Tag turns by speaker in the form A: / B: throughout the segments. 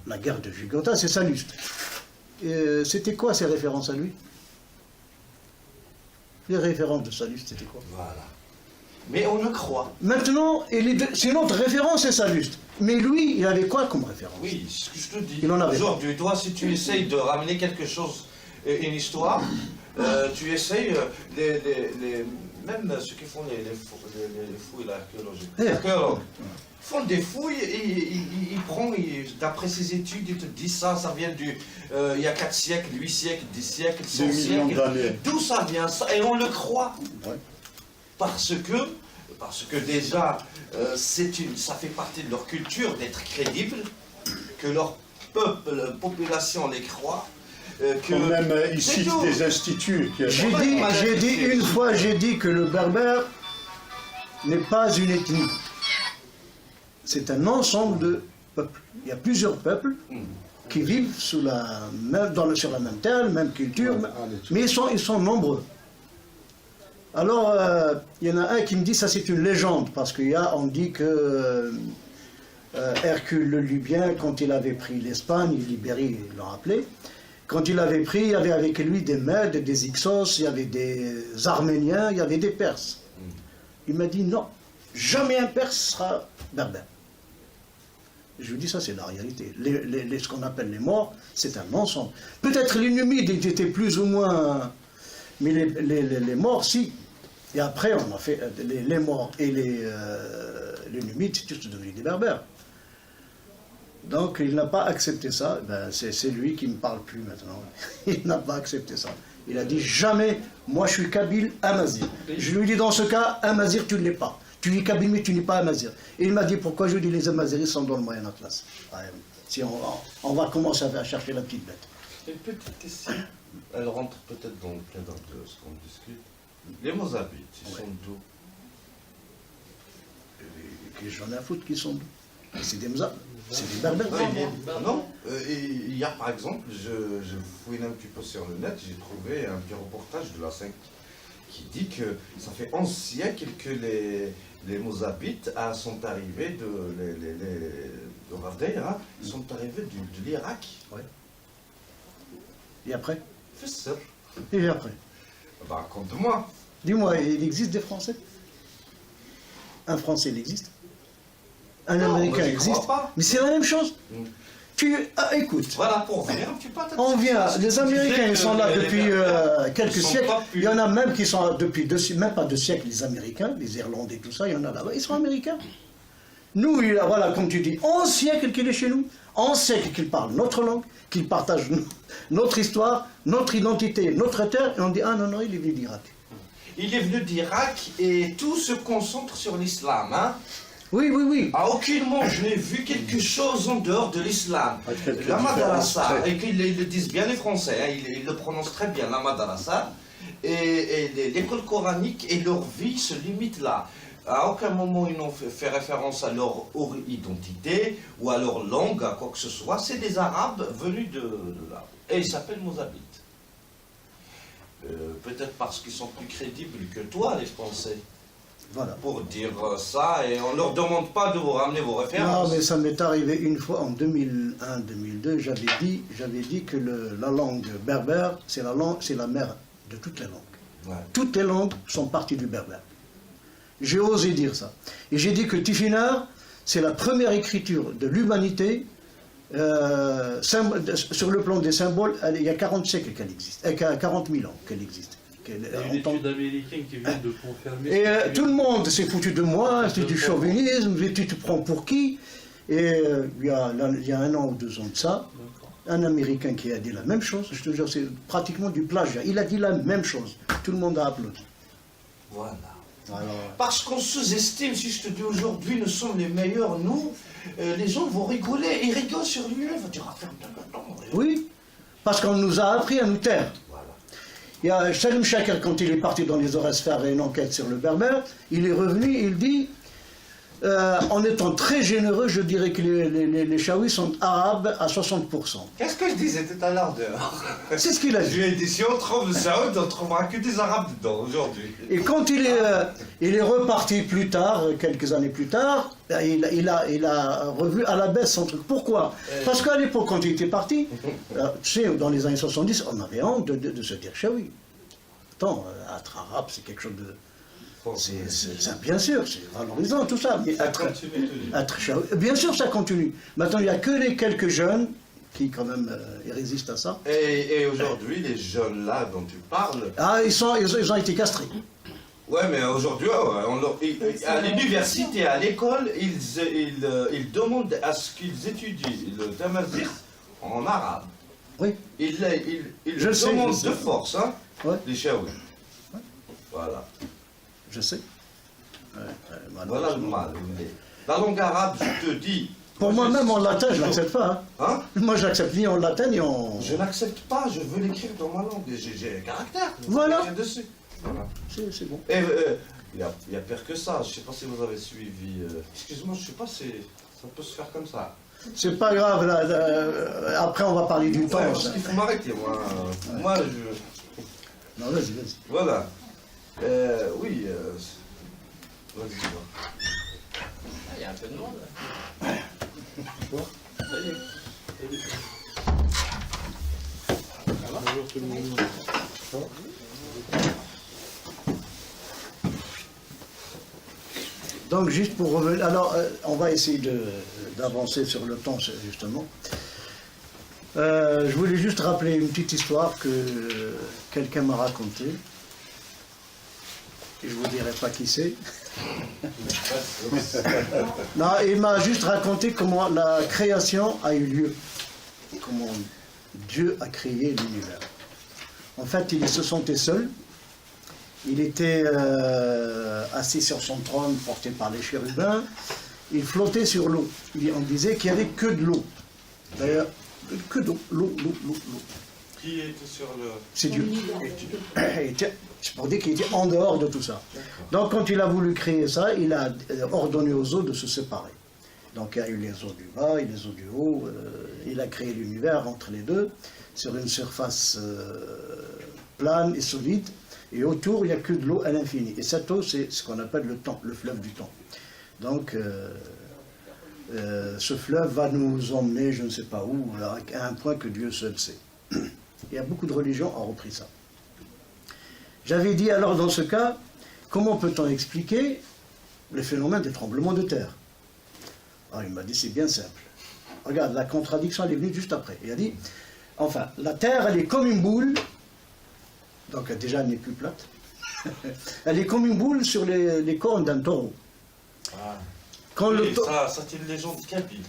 A: La guerre de Jugurtha, c'est Salluste. C'était quoi ses références à lui? Les références de Salluste, c'était quoi?
B: Voilà. Mais on le croit.
A: Maintenant, c'est notre référence, c'est Salluste. Mais lui, il avait quoi comme référence?
B: Oui, ce que je te dis.
A: Il en avait.
B: Aujourd'hui, toi, si tu essayes de ramener quelque chose, une histoire, tu essayes, même ceux qui font les fouilles, l'archéologie, les archéologues font des fouilles, ils prennent, d'après ses études, ils te disent ça vient il y a 4 siècles, 8 siècles, 10 siècles, 100 siècles, d'où ça vient, ça, et on le croit. Ouais. Parce que déjà, ça fait partie de leur culture d'être crédible, que leur peuple, population les croit.
C: Quand même, ils citent des instituts.
A: J'ai dit une fois, que le berbère n'est pas une ethnie. C'est un ensemble de peuples. Il y a plusieurs peuples qui vivent sur la même terre, la même culture, mais ils sont nombreux. Alors, il y en a un qui me dit, ça c'est une légende, parce on dit que Hercule le Libyen, quand il avait pris l'Espagne, l'Ibérie, ils l'ont appelé, quand il avait pris, il y avait avec lui des Mèdes, des Hyksos, il y avait des Arméniens, il y avait des Perses. Il m'a dit, non, jamais un Perse sera berbère. Je lui dis, ça c'est la réalité. Ce qu'on appelle les morts, c'est un ensemble. Peut-être les Numides étaient plus ou moins... Mais les morts, si. Et après, on a fait les morts et les Numides, c'est tous devenus des berbères. Donc, il n'a pas accepté ça. Ben, c'est lui qui ne me parle plus maintenant. Il n'a pas accepté ça. Il a dit, jamais, moi je suis Kabyle, Amazir. Je lui dis, dans ce cas, Amazir, tu ne l'es pas. Tu es Kabyle, mais tu n'es pas Amazir. Et il m'a dit, pourquoi? Je lui dis, les Amaziris sont dans le Moyen Atlas. Si on va commencer à chercher la petite bête.
B: Une petite question. Elle rentre peut-être dans le cadre de ce qu'on discute. Les Mozabites, ils sont d'où?
A: J'en ai à foutre qui sont d'où? C'est des Mozabites, c'est des berbères.
B: Non, il y a par exemple, je fouine un petit peu sur le net, j'ai trouvé un petit reportage de la 5 qui dit que ça fait 11 siècles que les Mozabites sont arrivés de Ravdeya, ils sont arrivés de l'Irak.
A: Ouais. Et après?
B: Fesseur.
A: Et après?
B: Bah, raconte-moi.
A: Dis-moi, il existe des Français? Un Français, il existe? Un Américain existe?
B: Pas.
A: Mais c'est la même chose. Écoute.
B: Voilà, pour venir,
A: on vient, les Américains, ils sont là depuis quelques siècles. Il y en a même qui sont depuis même pas 2 siècles, les Américains, les Irlandais, tout ça, il y en a là-bas, ils sont Américains. Nous, voilà, comme tu dis, 11 siècles qu'il est chez nous, 11 siècles qu'il parle notre langue, qu'il partage notre histoire, notre identité, notre terre, et on dit, ah non, il est venu d'Irak.
B: Il est venu d'Irak et tout se concentre sur l'islam, hein?
A: Oui.
B: À aucun moment je n'ai vu quelque chose en dehors de l'islam. La madrasa, et qu'ils le disent bien les Français, hein, ils le prononcent très bien, la madrasa, et l'école coranique et leur vie se limitent là. À aucun moment ils n'ont fait référence à leur identité ou à leur langue, à quoi que ce soit. C'est des Arabes venus de là. Et ils s'appellent Mozabites. Peut-être parce qu'ils sont plus crédibles que toi, les Français.
A: Voilà.
B: Pour dire ça, et on ne leur demande pas de vous ramener vos références.
A: Non, mais ça m'est arrivé une fois en 2001-2002, j'avais dit que la langue berbère, c'est la mère de toutes les langues. Ouais. Toutes les langues sont parties du berbère. J'ai osé dire ça. Et j'ai dit que Tifinagh, c'est la première écriture de l'humanité, sur le plan des symboles, il y a 40 siècles qu'elle existe, 40 000 ans qu'elle existe.
D: Il y a une étude américaine qui vient de confirmer.
A: Et tout le monde s'est foutu de moi, c'est du chauvinisme, tu te prends pour qui? Et il y a 1 an ou 2 ans de ça, un Américain qui a dit la même chose, je te jure, c'est pratiquement du plagiat. Il a dit la même chose, tout le monde a applaudi.
B: Voilà.
A: Alors,
B: parce qu'on sous-estime, si je te dis aujourd'hui, nous sommes les meilleurs, nous, les gens vont rigoler, ils rigolent sur lui-même, ils vont dire,
A: oui, parce qu'on nous a appris à nous taire. Il y a Salim Chaker, quand il est parti dans les Aurès faire une enquête sur le berbère, il est revenu, il dit en étant très généreux, je dirais que les Chaouis sont arabes à 60%.
B: Qu'est-ce que je disais tout à l'heure dehors?
A: C'est ce qu'il a dit.
B: J'ai dit, si on trouve le Saoud, on ne trouvera que des Arabes dedans aujourd'hui.
A: Et quand il est reparti plus tard, quelques années plus tard, il a revu à la baisse son truc. Pourquoi? Parce qu'à l'époque, quand il était parti, tu sais, dans les années 70, on avait honte de se dire Chaoui. Attends, être arabe, c'est quelque chose de... bien sûr, c'est valorisant tout ça. Mais être Chaoui, bien sûr, ça continue. Maintenant, il n'y a que les quelques jeunes qui, quand même, ils résistent à ça.
B: Et aujourd'hui, les jeunes là dont tu parles...
A: Ah, ils ont été castrés.
B: Ouais, mais aujourd'hui, à l'université, à l'école, ils demandent à ce qu'ils étudient le tamazight en arabe.
A: Oui.
B: Ils le demandent de force, hein,
A: ouais.
B: les Chaouis.
A: Ouais.
B: Voilà.
A: Je sais.
B: Voilà le mal. La langue arabe, je te dis...
A: Pour moi-même, en latin, je ne l'accepte pas.
B: Hein?
A: Moi, je l'accepte ni en latin, ni en...
B: Je n'accepte pas, je veux l'écrire dans ma langue. J'ai un caractère.
A: Voilà.
B: Dessus. Voilà.
A: C'est bon.
B: Et il y a pire que ça. Je ne sais pas si vous avez suivi... Excuse-moi, je ne sais pas si ça peut se faire comme ça.
A: C'est pas grave, là, après on va parler du temps.
B: Ouais, parce qu'il faut m'arrêter, moi. Moi, je...
A: Non, vas-y, vas-y.
B: Voilà. Oui, vas-y, vois.
E: Il y a un peu de monde.
D: Bonjour tout le monde.
A: Donc juste pour revenir, alors on va essayer d'avancer sur le temps justement. Je voulais juste rappeler une petite histoire que quelqu'un m'a racontée. Et je vous dirai pas qui c'est. Non, il m'a juste raconté comment la création a eu lieu. Comment Dieu a créé l'univers. En fait, il se sentait seul. Il était assis sur son trône, porté par les chérubins. Il flottait sur l'eau. On disait qu'il n'y avait que de l'eau. D'ailleurs, que d'eau, l'eau.
B: Qui était sur le...
A: C'est Dieu. C'est pour dire qu'il était en dehors de tout ça. Donc quand il a voulu créer ça, il a ordonné aux eaux de se séparer. Donc il y a eu les eaux du bas et les eaux du haut. Il a créé l'univers entre les deux, sur une surface plane et solide. Et autour, il n'y a que de l'eau à l'infini. Et cette eau, c'est ce qu'on appelle le temps, le fleuve du temps. Donc ce fleuve va nous emmener, je ne sais pas où, à un point que Dieu seul sait. Il y a beaucoup de religions ont repris ça. J'avais dit alors dans ce cas, comment peut-on expliquer le phénomène des tremblements de terre? Alors il m'a dit c'est bien simple. Regarde, la contradiction elle est venue juste après. Il a dit, enfin, la terre elle est comme une boule, donc déjà elle n'est plus plate, elle est comme une boule sur les cornes d'un taureau.
B: Ah.
A: Quand
B: Oui, ça c'est une légende kabyle.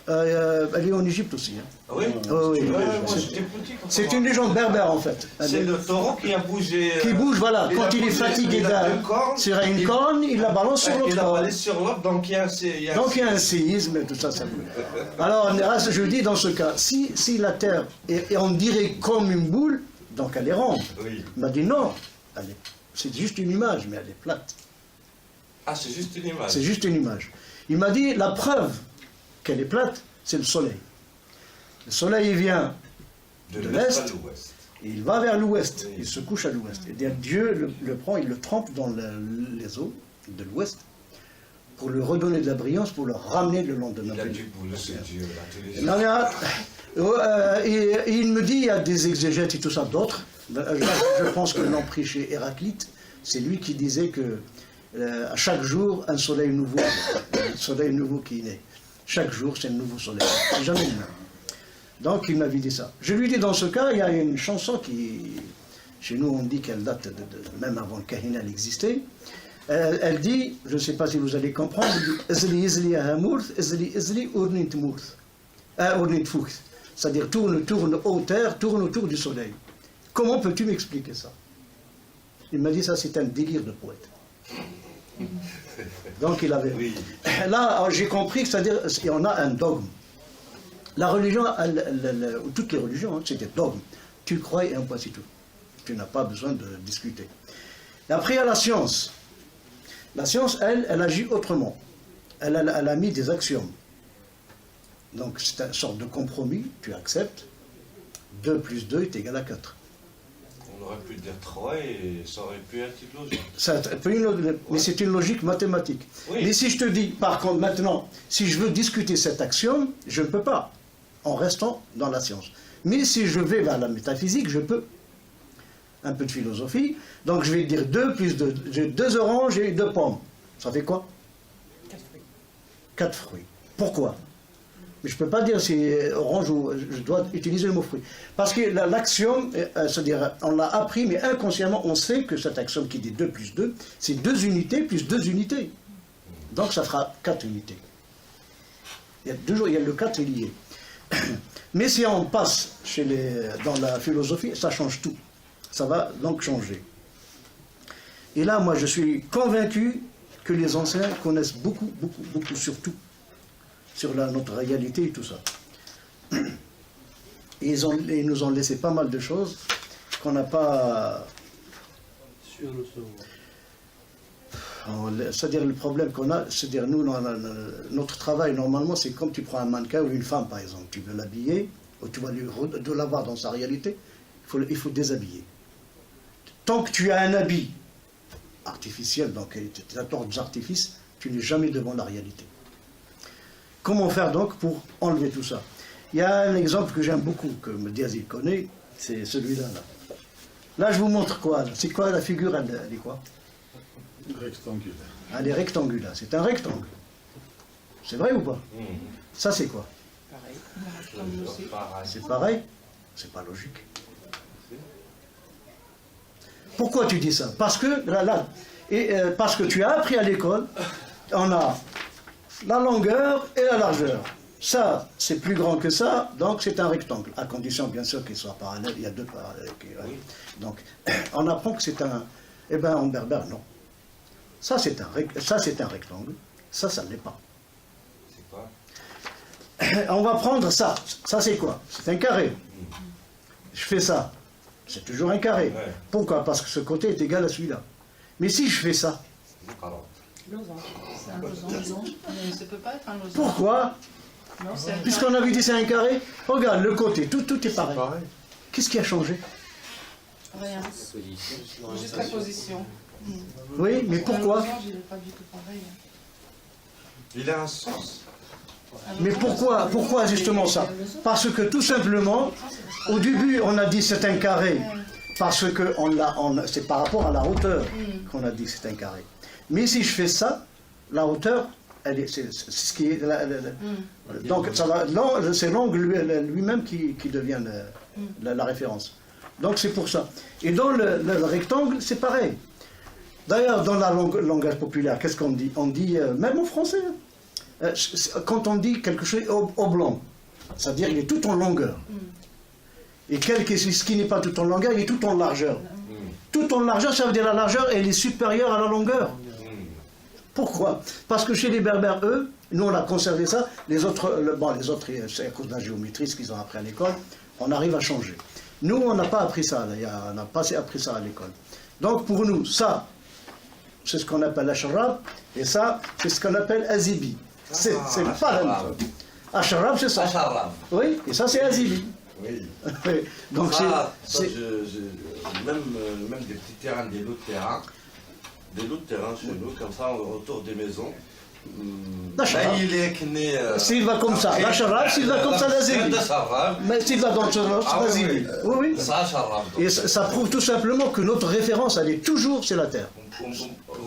A: Elle est en Égypte aussi. Hein.
B: Ah oui,
A: oui.
B: Moi j'étais petit.
A: C'est une légende berbère en fait.
B: C'est le taureau qui a bougé.
A: Qui bouge, voilà. Quand il est fatigué sur une corne, il la balance sur l'autre
B: Il la
A: corne.
B: balance sur l'autre, donc il y a
A: un séisme et tout ça. Alors, je dis dans ce cas, si la Terre est, on dirait comme une boule, donc elle est ronde.
B: Oui.
A: Il m'a dit non, c'est juste une image, mais elle est plate.
B: Ah, c'est juste une image.
A: C'est juste une image. Il m'a dit la preuve qu'elle est plate, c'est le soleil. Le soleil, il vient de l'est, il va vers l'ouest, il se couche à l'ouest. Et Dieu le prend, il le trempe dans les eaux de l'ouest pour lui redonner de la brillance, pour le ramener le lendemain.
B: Il a du boulot, c'est Dieu.
A: Il me dit, il y a des exégètes et tout ça, d'autres. Je pense que l'on prie chez Héraclite, c'est lui qui disait que à chaque jour, un soleil nouveau qui naît. Chaque jour, c'est un nouveau soleil. C'est jamais le même. Donc, il m'avait dit ça. Je lui dis, dans ce cas, il y a une chanson qui, chez nous, on dit qu'elle date même avant le Kahinal existait. Elle dit, je ne sais pas si vous allez comprendre, c'est-à-dire tourne hauteur, tourne autour du soleil. Comment peux-tu m'expliquer ça? Il m'a dit, ça c'est un délire de poète. Donc il avait...
B: Oui.
A: Là, j'ai compris que c'est-à-dire, il y en a un dogme. La religion, toutes les religions, hein, c'est des dogmes. Tu crois et un point c'est tout. Tu n'as pas besoin de discuter. Et après, il y a la science. La science, elle agit autrement. elle a mis des axiomes. Donc c'est une sorte de compromis, tu acceptes. 2 plus 2 est égal à 4.
B: On aurait pu dire 3 et ça aurait pu être logique.
A: Mais c'est une logique mathématique.
B: Oui.
A: Mais si je te dis, par contre, maintenant, si je veux discuter cet axiome, je ne peux pas, en restant dans la science. Mais si je vais vers la métaphysique, je peux. Un peu de philosophie. Donc je vais dire 2 plus 2. J'ai 2 oranges et 2 pommes. Ça fait quoi?
F: 4 fruits.
A: 4 fruits. Pourquoi? Mais je ne peux pas dire si orange ou... Je dois utiliser le mot fruit. Parce que l'axiome, c'est-à-dire, on l'a appris, mais inconsciemment, on sait que cet axiome qui dit 2 plus 2, c'est 2 unités plus 2 unités. Donc ça fera 4 unités. Il y a le 4 est lié. Mais si on passe dans la philosophie, ça change tout. Ça va donc changer. Et là, moi, je suis convaincu que les anciens connaissent beaucoup, beaucoup, beaucoup, surtout sur notre réalité et tout ça. Et ils nous ont laissé pas mal de choses qu'on n'a pas...
D: Sur le savoir.
A: C'est-à-dire le problème qu'on a, c'est-à-dire nous, notre travail normalement, c'est comme tu prends un mannequin ou une femme par exemple, tu veux l'habiller, ou tu vas de l'avoir dans sa réalité, il faut déshabiller. Tant que tu as un habit artificiel, donc tu as des artifices, tu n'es jamais devant la réalité. Comment faire donc pour enlever tout ça? Il y a un exemple que j'aime beaucoup, que Diazil connaît, c'est celui-là. Là, je vous montre quoi? C'est quoi la figure? Elle est quoi?
C: Rectangulaire.
A: Elle est rectangulaire, c'est un rectangle. C'est vrai ou pas? Ça, c'est quoi?
F: Pareil.
A: C'est pareil? C'est pas logique. Pourquoi tu dis ça? Parce que, parce que tu as appris à l'école, on a la longueur et la largeur. Ça, c'est plus grand que ça, donc c'est un rectangle. À condition, bien sûr, qu'il soit parallèle. Il y a 2 parallèles. Donc, on apprend que c'est un... Eh bien, en berbère, non. Ça, c'est un rectangle. Ça ne l'est pas.
B: C'est quoi?
A: On va prendre ça. Ça, c'est quoi? C'est un carré. Je fais ça. C'est toujours un carré.
B: Ouais.
A: Pourquoi? Parce que ce côté est égal à celui-là. Mais si je fais ça,
B: Alors,
F: Losange. C'est un losange. Mais ça ne peut pas être un losange.
A: pourquoi?
F: Non, c'est un
A: Puisqu'on avait dit c'est un carré, regarde le côté, tout est pareil. Qu'est-ce qui a changé?
F: rien. Juste la position.
A: Oui, mais pourquoi?
F: Un losange, il n'est pas du tout pareil.
B: il a un sens.
A: Mais pourquoi justement ça? Parce que tout simplement, au début on a dit c'est un carré, parce que c'est par rapport à la hauteur qu'on a dit c'est un carré. Mais si je fais ça, la hauteur, c'est ce qui est... donc c'est l'angle lui-même qui devient la référence. Donc c'est pour ça. Et dans le rectangle, c'est pareil. D'ailleurs, dans le langage populaire, qu'est-ce qu'on dit? On dit, même en français, quand on dit quelque chose oblong, c'est-à-dire il est tout en longueur. Et ce qui n'est pas tout en longueur, il est tout en largeur. Tout en largeur, ça veut dire la largeur, elle est supérieure à la longueur. Pourquoi? Parce que chez les Berbères, eux, nous on a conservé ça, les autres, c'est à cause de la géométrie, ce qu'ils ont appris à l'école, on arrive à changer. Nous, on n'a pas appris ça, on n'a pas appris ça à l'école. Donc pour nous, ça, c'est ce qu'on appelle Asharab, et ça, c'est ce qu'on appelle Azibi. C'est pas la même chose. Asharab, c'est ça.
B: Asharab.
A: Oui, et ça c'est Azibi.
B: Oui.
A: Donc
B: Même des petits terrains, des lots de terrain chez nous, comme ça, autour des maisons.
A: S'il va comme ça, l'Asharab, s'il va comme ça, l'Azibi. Mais s'il va dans le sens, c'est l'Azibi. Oui, oui. Et ça prouve tout simplement que notre référence, elle est toujours, c'est la Terre.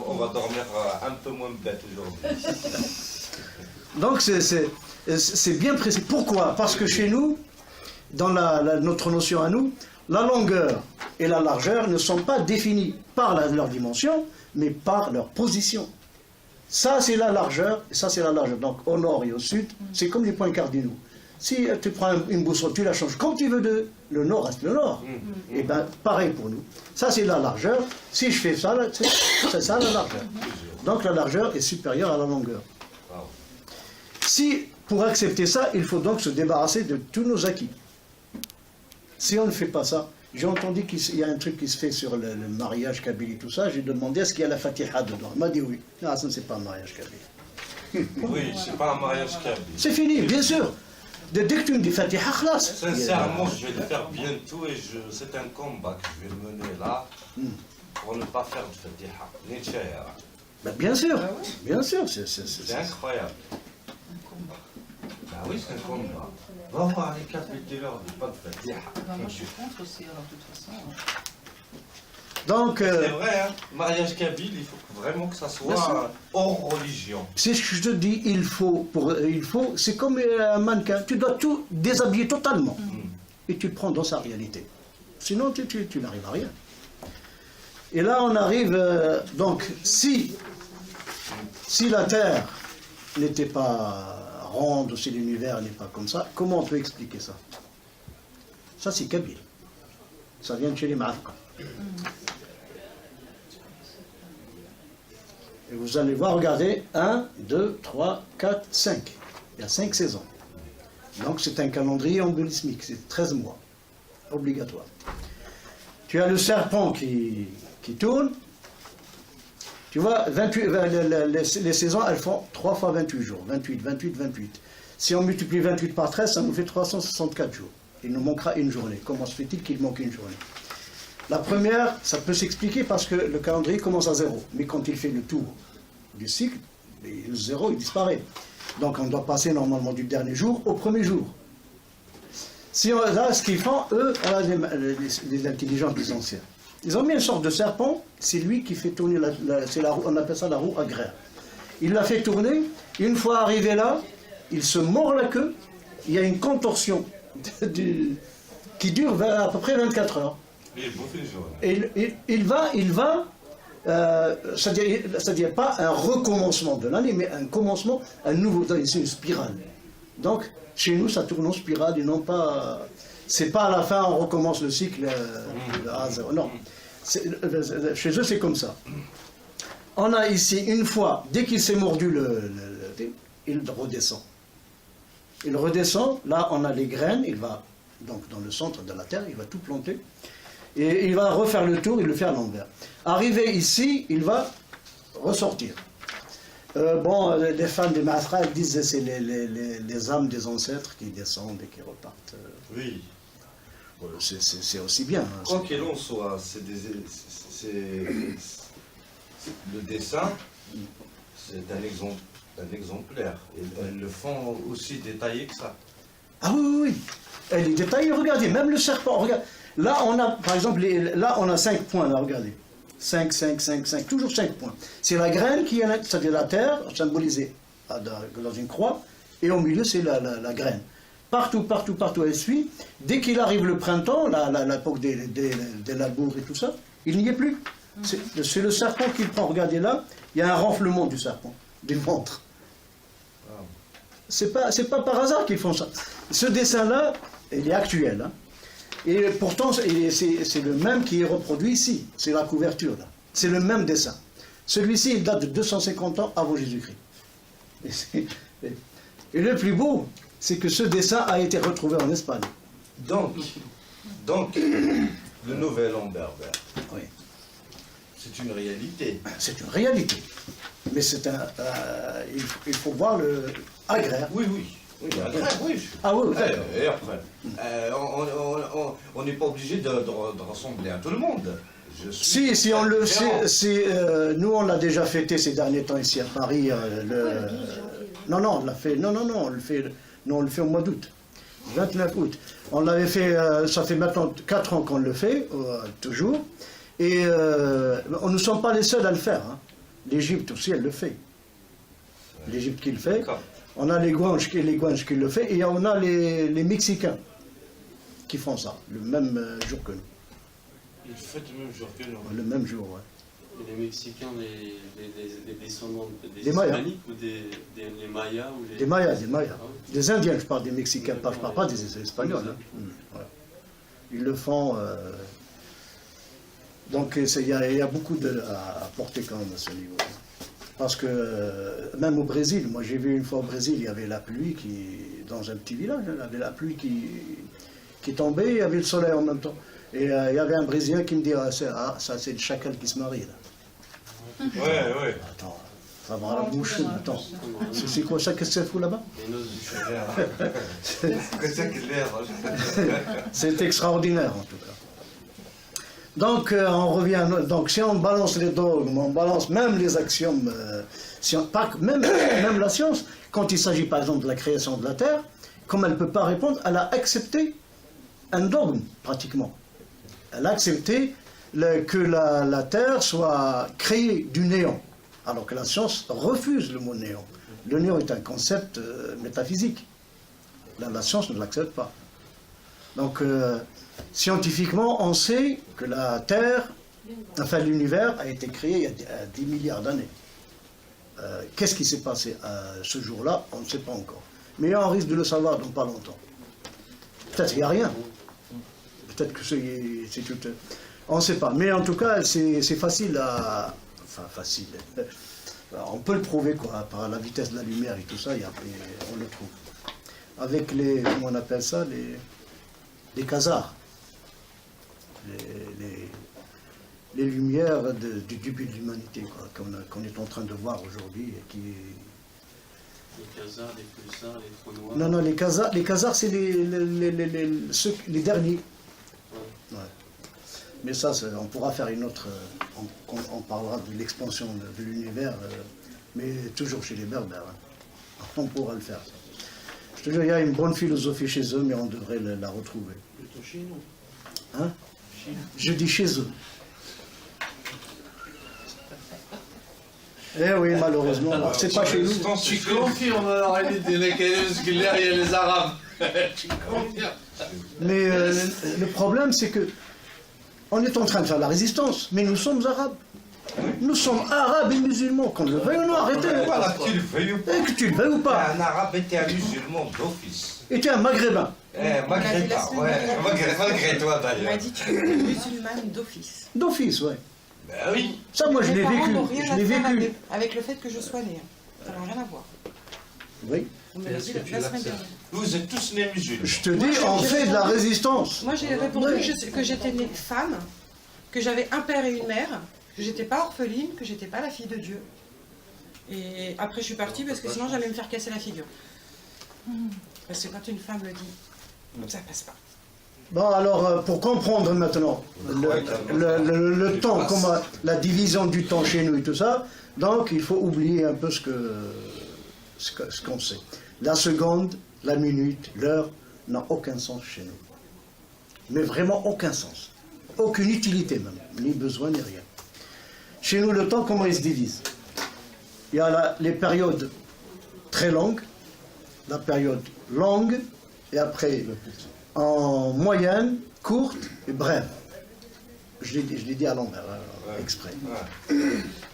B: On va dormir un peu moins bête aujourd'hui.
A: Donc c'est bien précis. Pourquoi? Parce que chez nous, dans notre notion à nous, la longueur et la largeur ne sont pas définies par leur dimension, mais par leur position. Ça c'est la largeur, et ça c'est la largeur. Donc au nord et au sud, c'est comme les points cardinaux. Si tu prends une boussole, tu la changes comme tu veux, le nord reste le nord. Et bien pareil pour nous. Ça c'est la largeur. Si je fais ça, c'est ça la largeur. Donc la largeur est supérieure à la longueur. Si, pour accepter ça, il faut donc se débarrasser de tous nos acquis. Si on ne fait pas ça, j'ai entendu qu'il y a un truc qui se fait sur le mariage kabyle et tout ça, j'ai demandé est-ce qu'il y a la Fatiha dedans. Il m'a dit oui. Non, ça ne c'est pas un mariage kabyle.
B: Oui, c'est pas un mariage kabyle.
A: C'est fini, bien sûr. Dès que tu me dis Fatiha, khlas.
B: Sincèrement, je vais le faire bientôt et c'est un combat que je vais mener là pour ne pas faire de Fatiha. Nitchaya.
A: Ben, bien sûr, bien sûr.
B: C'est incroyable. Bah oui, c'est un combat. Va voir les Kabyles, dis-leur, pas de Fatiha.
F: Ben, moi je suis contre aussi, alors de toute façon.
A: Donc,
B: C'est vrai, hein, mariage kabyle, il faut vraiment que ça soit hors religion.
A: c'est ce que je te dis, il faut, c'est comme un mannequin, tu dois tout déshabiller totalement. Et tu le prends dans sa réalité. Sinon, tu n'arrives à rien. Et là, on arrive, donc, si la Terre n'était pas ronde, ou si l'univers n'est pas comme ça, comment on peut expliquer ça? Ça, c'est kabyle. Ça vient de chez les Ma'afka. Et vous allez voir, regardez, 1, 2, 3, 4, 5. Il y a 5 saisons. Donc c'est un calendrier embolismique, c'est 13 mois, obligatoire. Tu as le serpent qui tourne. Tu vois, 28, les saisons, elles font 3 fois 28 jours. 28, 28, 28. Si on multiplie 28 par 13, ça nous fait 364 jours. Il nous manquera une journée. Comment se fait-il qu'il manque une journée? La première, ça peut s'expliquer parce que le calendrier commence à 0. Mais quand il fait le tour du cycle, le 0, il disparaît. Donc on doit passer normalement du dernier jour au premier jour. Si on, là, ce qu'ils font, eux, les intelligents des anciens, ils ont mis une sorte de serpent, c'est lui qui fait tourner, on appelle ça la roue agraire. Il la fait tourner, une fois arrivé là, il se mord la queue, il y a une contorsion qui dure à peu près 24 heures. Et il va c'est-à-dire pas un recommencement de l'année, mais un commencement, un nouveau, c'est une spirale. Donc, chez nous, ça tourne en spirale et non pas, c'est pas à la fin, on recommence le cycle à 0. Non, chez eux, c'est comme ça. On a ici, une fois, dès qu'il s'est mordu, il redescend. Il redescend, là, on a les graines, il va, donc dans le centre de la terre, il va tout planter. Et il va refaire le tour, il le fait à l'envers. Arrivé ici, il va ressortir. Bon, les fans des Ma'afra, elles disent que c'est les âmes des ancêtres qui descendent et qui repartent.
B: Oui.
A: C'est aussi bien. Hein,
B: quoi qu'il en soit, le dessin, c'est un exemplaire. Et elles le font aussi détaillé que ça.
A: Ah oui. Elle est détaillée, regardez, même le serpent, regarde. Là, on a, par exemple, là, on a 5 points, là, regardez. 5, 5, 5, 5, toujours 5 points. C'est la graine qui est, c'est-à-dire la terre, symbolisée dans une croix, et au milieu, c'est la graine. Partout, elle suit. Dès qu'il arrive le printemps, l'époque des labours et tout ça, il n'y est plus. C'est le serpent qui le prend. Regardez là, il y a un renflement du serpent, du ventre. C'est pas par hasard qu'ils font ça. Ce dessin-là, il est actuel, hein. Et pourtant, c'est le même qui est reproduit ici. C'est la couverture, là. C'est le même dessin. Celui-ci, il date de 250 ans avant Jésus-Christ. Et le plus beau, c'est que ce dessin a été retrouvé en Espagne.
B: Donc le nouvel an berbère,
A: oui.
B: C'est une réalité.
A: C'est une réalité. Mais c'est il faut voir le agraire.
B: Oui. Oui.
A: Ah oui.
B: Et après, on n'est pas obligé de ressembler à tout le monde.
A: Si on le sait, nous on l'a déjà fêté ces derniers temps ici à Paris. Non, on l'a fait. Non, on le fait. Non, on le fait au mois d'août, 29 août. On l'avait fait. Ça fait maintenant 4 ans qu'on le fait, toujours. Et nous ne sommes pas les seuls à le faire. Hein. L'Égypte aussi, elle le fait. L'Égypte qui le fait. On a les Guanches qui le fait, et on a les Mexicains qui font ça, le même jour que nous.
B: Ils font le même jour que nous.
A: Le même jour, oui.
D: Et les Mexicains, les descendants des
A: Hispaniques
D: ou des Mayas ou les...
A: Des Mayas.
D: Ah oui.
A: Des Indiens, je parle des Mexicains, je ne parle pas des Espagnols. Hein. Voilà. Ils le font. Donc il y a beaucoup à apporter quand même à ce niveau. Parce que même au Brésil, moi j'ai vu une fois au Brésil, il y avait la pluie dans un petit village, il y avait la pluie qui tombait, il y avait le soleil en même temps. Et il y avait un Brésilien qui me dit ça c'est le chacal qui se marie là.
B: Ouais.
A: Attends, Ça va à la bouche. Attends, c'est quoi ça? Qu'est-ce que ça fout là-bas? C'est extraordinaire en tout cas. Donc on revient. Donc si on balance les dogmes, on balance même les axiomes, même la science, quand il s'agit par exemple de la création de la Terre, comme elle ne peut pas répondre, elle a accepté un dogme pratiquement. Elle a accepté que la Terre soit créée du néant, alors que la science refuse le mot néant. Le néant est un concept métaphysique. La science ne l'accepte pas. Donc, scientifiquement, on sait que la Terre, enfin l'univers, a été créé il y a 10 milliards d'années. Qu'est-ce qui s'est passé ce jour-là? On ne sait pas encore. Mais on risque de le savoir dans pas longtemps. Peut-être qu'il n'y a rien. Peut-être que c'est tout... On ne sait pas. Mais en tout cas, c'est facile à... Enfin, facile. On peut le prouver, quoi, par la vitesse de la lumière et tout ça, on le trouve. Avec les... Comment on appelle ça? Les quasars. Les lumières du début de l'humanité, quoi, qu'on est en train de voir aujourd'hui et qui...
D: Les quasars, les pulsars, les trous noirs.
A: Non, les quasars, c'est les derniers. Ouais. Mais ça, on pourra faire une autre... On parlera de l'expansion de l'univers, mais toujours chez les Berbères. Hein. On pourra le faire. Je te jure, il y a une bonne philosophie chez eux, mais on devrait la retrouver.
D: Plutôt chez nous.
A: Hein? Je dis chez eux. Eh oui, malheureusement, c'est pas chez nous.
E: Tu confirmes alors, il y a les Arabes. Tu confirmes.
A: Mais le problème, c'est que on est en train de faire la résistance, mais nous sommes arabes. Nous sommes arabes et musulmans, qu'on le veuille ou non, arrêtez.
B: Voilà, que tu le veuilles ou pas.
A: Que tu le veuilles ou pas.
B: Un arabe était un musulman d'office.
A: Et tu es un maghrébin.
B: Malgré toi, malgré toi
F: Il
B: d'ailleurs.
F: m'a dit tu es une musulmane d'office.
A: D'office, ouais.
B: Ben oui.
A: Ça, moi, je
G: Mes
A: l'ai
G: parents
A: vécu.
G: n'ont rien
A: Je
G: à
A: l'ai
G: faire
A: vécu.
G: avec le fait que je sois née. Ça n'a rien à voir.
A: Oui.
G: Vous me l'avez dit la semaine dernière.
B: Vous êtes tous nés musulmans.
A: Je te dis, on fait de la résistance.
G: Moi, j'ai répondu que j'étais née femme, que j'avais un père et une mère, que j'étais pas orpheline, que j'étais pas la fille de Dieu. Et après, je suis partie parce que sinon, j'allais me faire casser la figure. Parce que quand une femme le dit, ça passe pas.
A: Bon, alors, pour comprendre maintenant le temps, comment la division du temps chez nous et tout ça, donc il faut oublier un peu ce qu'on sait. La seconde, la minute, l'heure n'a aucun sens chez nous. Mais vraiment aucun sens. Aucune utilité même, ni besoin, ni rien. Chez nous, le temps, comment il se divise? Il y a les périodes très longues, la période longue, et après, en moyenne, courte et brève. Je l'ai dit à l'envers, exprès.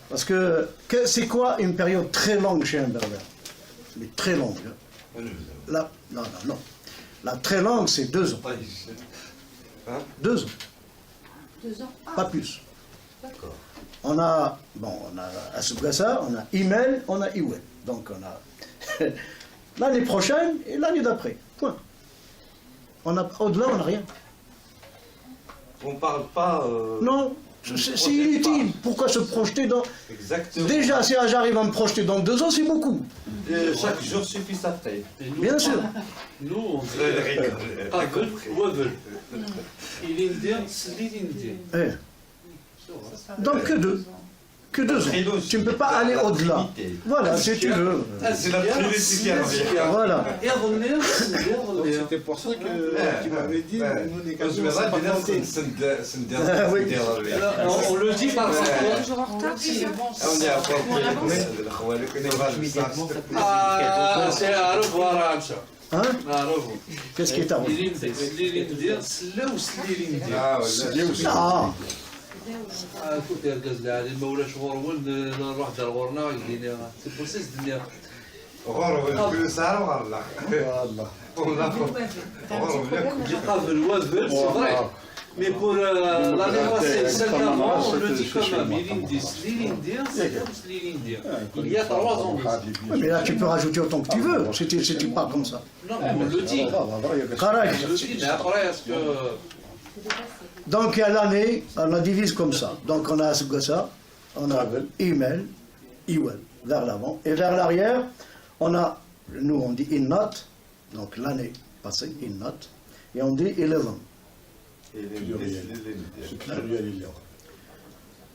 A: Parce que c'est quoi une période très longue chez un berbère? Mais très longue. Non. La très longue, c'est 2 ans. 2 ans.
F: 2 ans.
A: Pas plus.
B: D'accord.
A: On a Asugasa, on a email, on a Iwel. Donc on a l'année prochaine et l'année d'après. Point. Au-delà, on n'a rien.
B: On parle pas...
A: Non, c'est inutile. Pourquoi se projeter dans...
B: Exactement.
A: Déjà, si j'arrive à me projeter dans 2 ans, c'est beaucoup.
B: Chaque jour suffit sa taille.
A: Bien sûr.
D: Nous, on dit Avel ou Avel. Il est indien, c'est l'indien.
A: Eh. Donc que 2. Que 2 ans. Tu ne peux pas aller au-delà. Voilà, si tu veux.
B: C'est la Trinité qui revient.
A: Voilà.
C: C'était pour ça que tu m'avais dit, nous les gars,
B: Je vais
C: pas compter.
D: On le dit par contre.
G: Toujours en retard, c'est ça.
B: On est à fond.
D: C'est à revoir, Amcha.
A: Hein?
D: À revoir.
A: Qu'est-ce qui est arrivé?
D: l'Indien, c'est là où c'est l'Indien.
A: Ah,
D: كنت يركز لي على المولى شهور ولد نروح دارورنا يدينا سي بروسيس الدنيا
B: غرب كل ساعة وغرب
D: يقابل الوافل سي فري مي بور لاني باسي سال d'avant on le dit quand même l'Indien c'est comme l'Indien il y a 3 ans
A: mais là tu peux rajouter autant que tu veux. Si tu parles comme ça.
D: non on le dit
A: Correct.
D: on le dit mais après est-ce que
A: Donc à l'année, on la divise comme ça. Donc on a Asugasa, on a email, Iwel. vers l'avant. Et vers l'arrière, on a, nous on dit innat, donc l'année passée, innat, et on dit 11.
B: Et
C: C'est pluriel, il y a.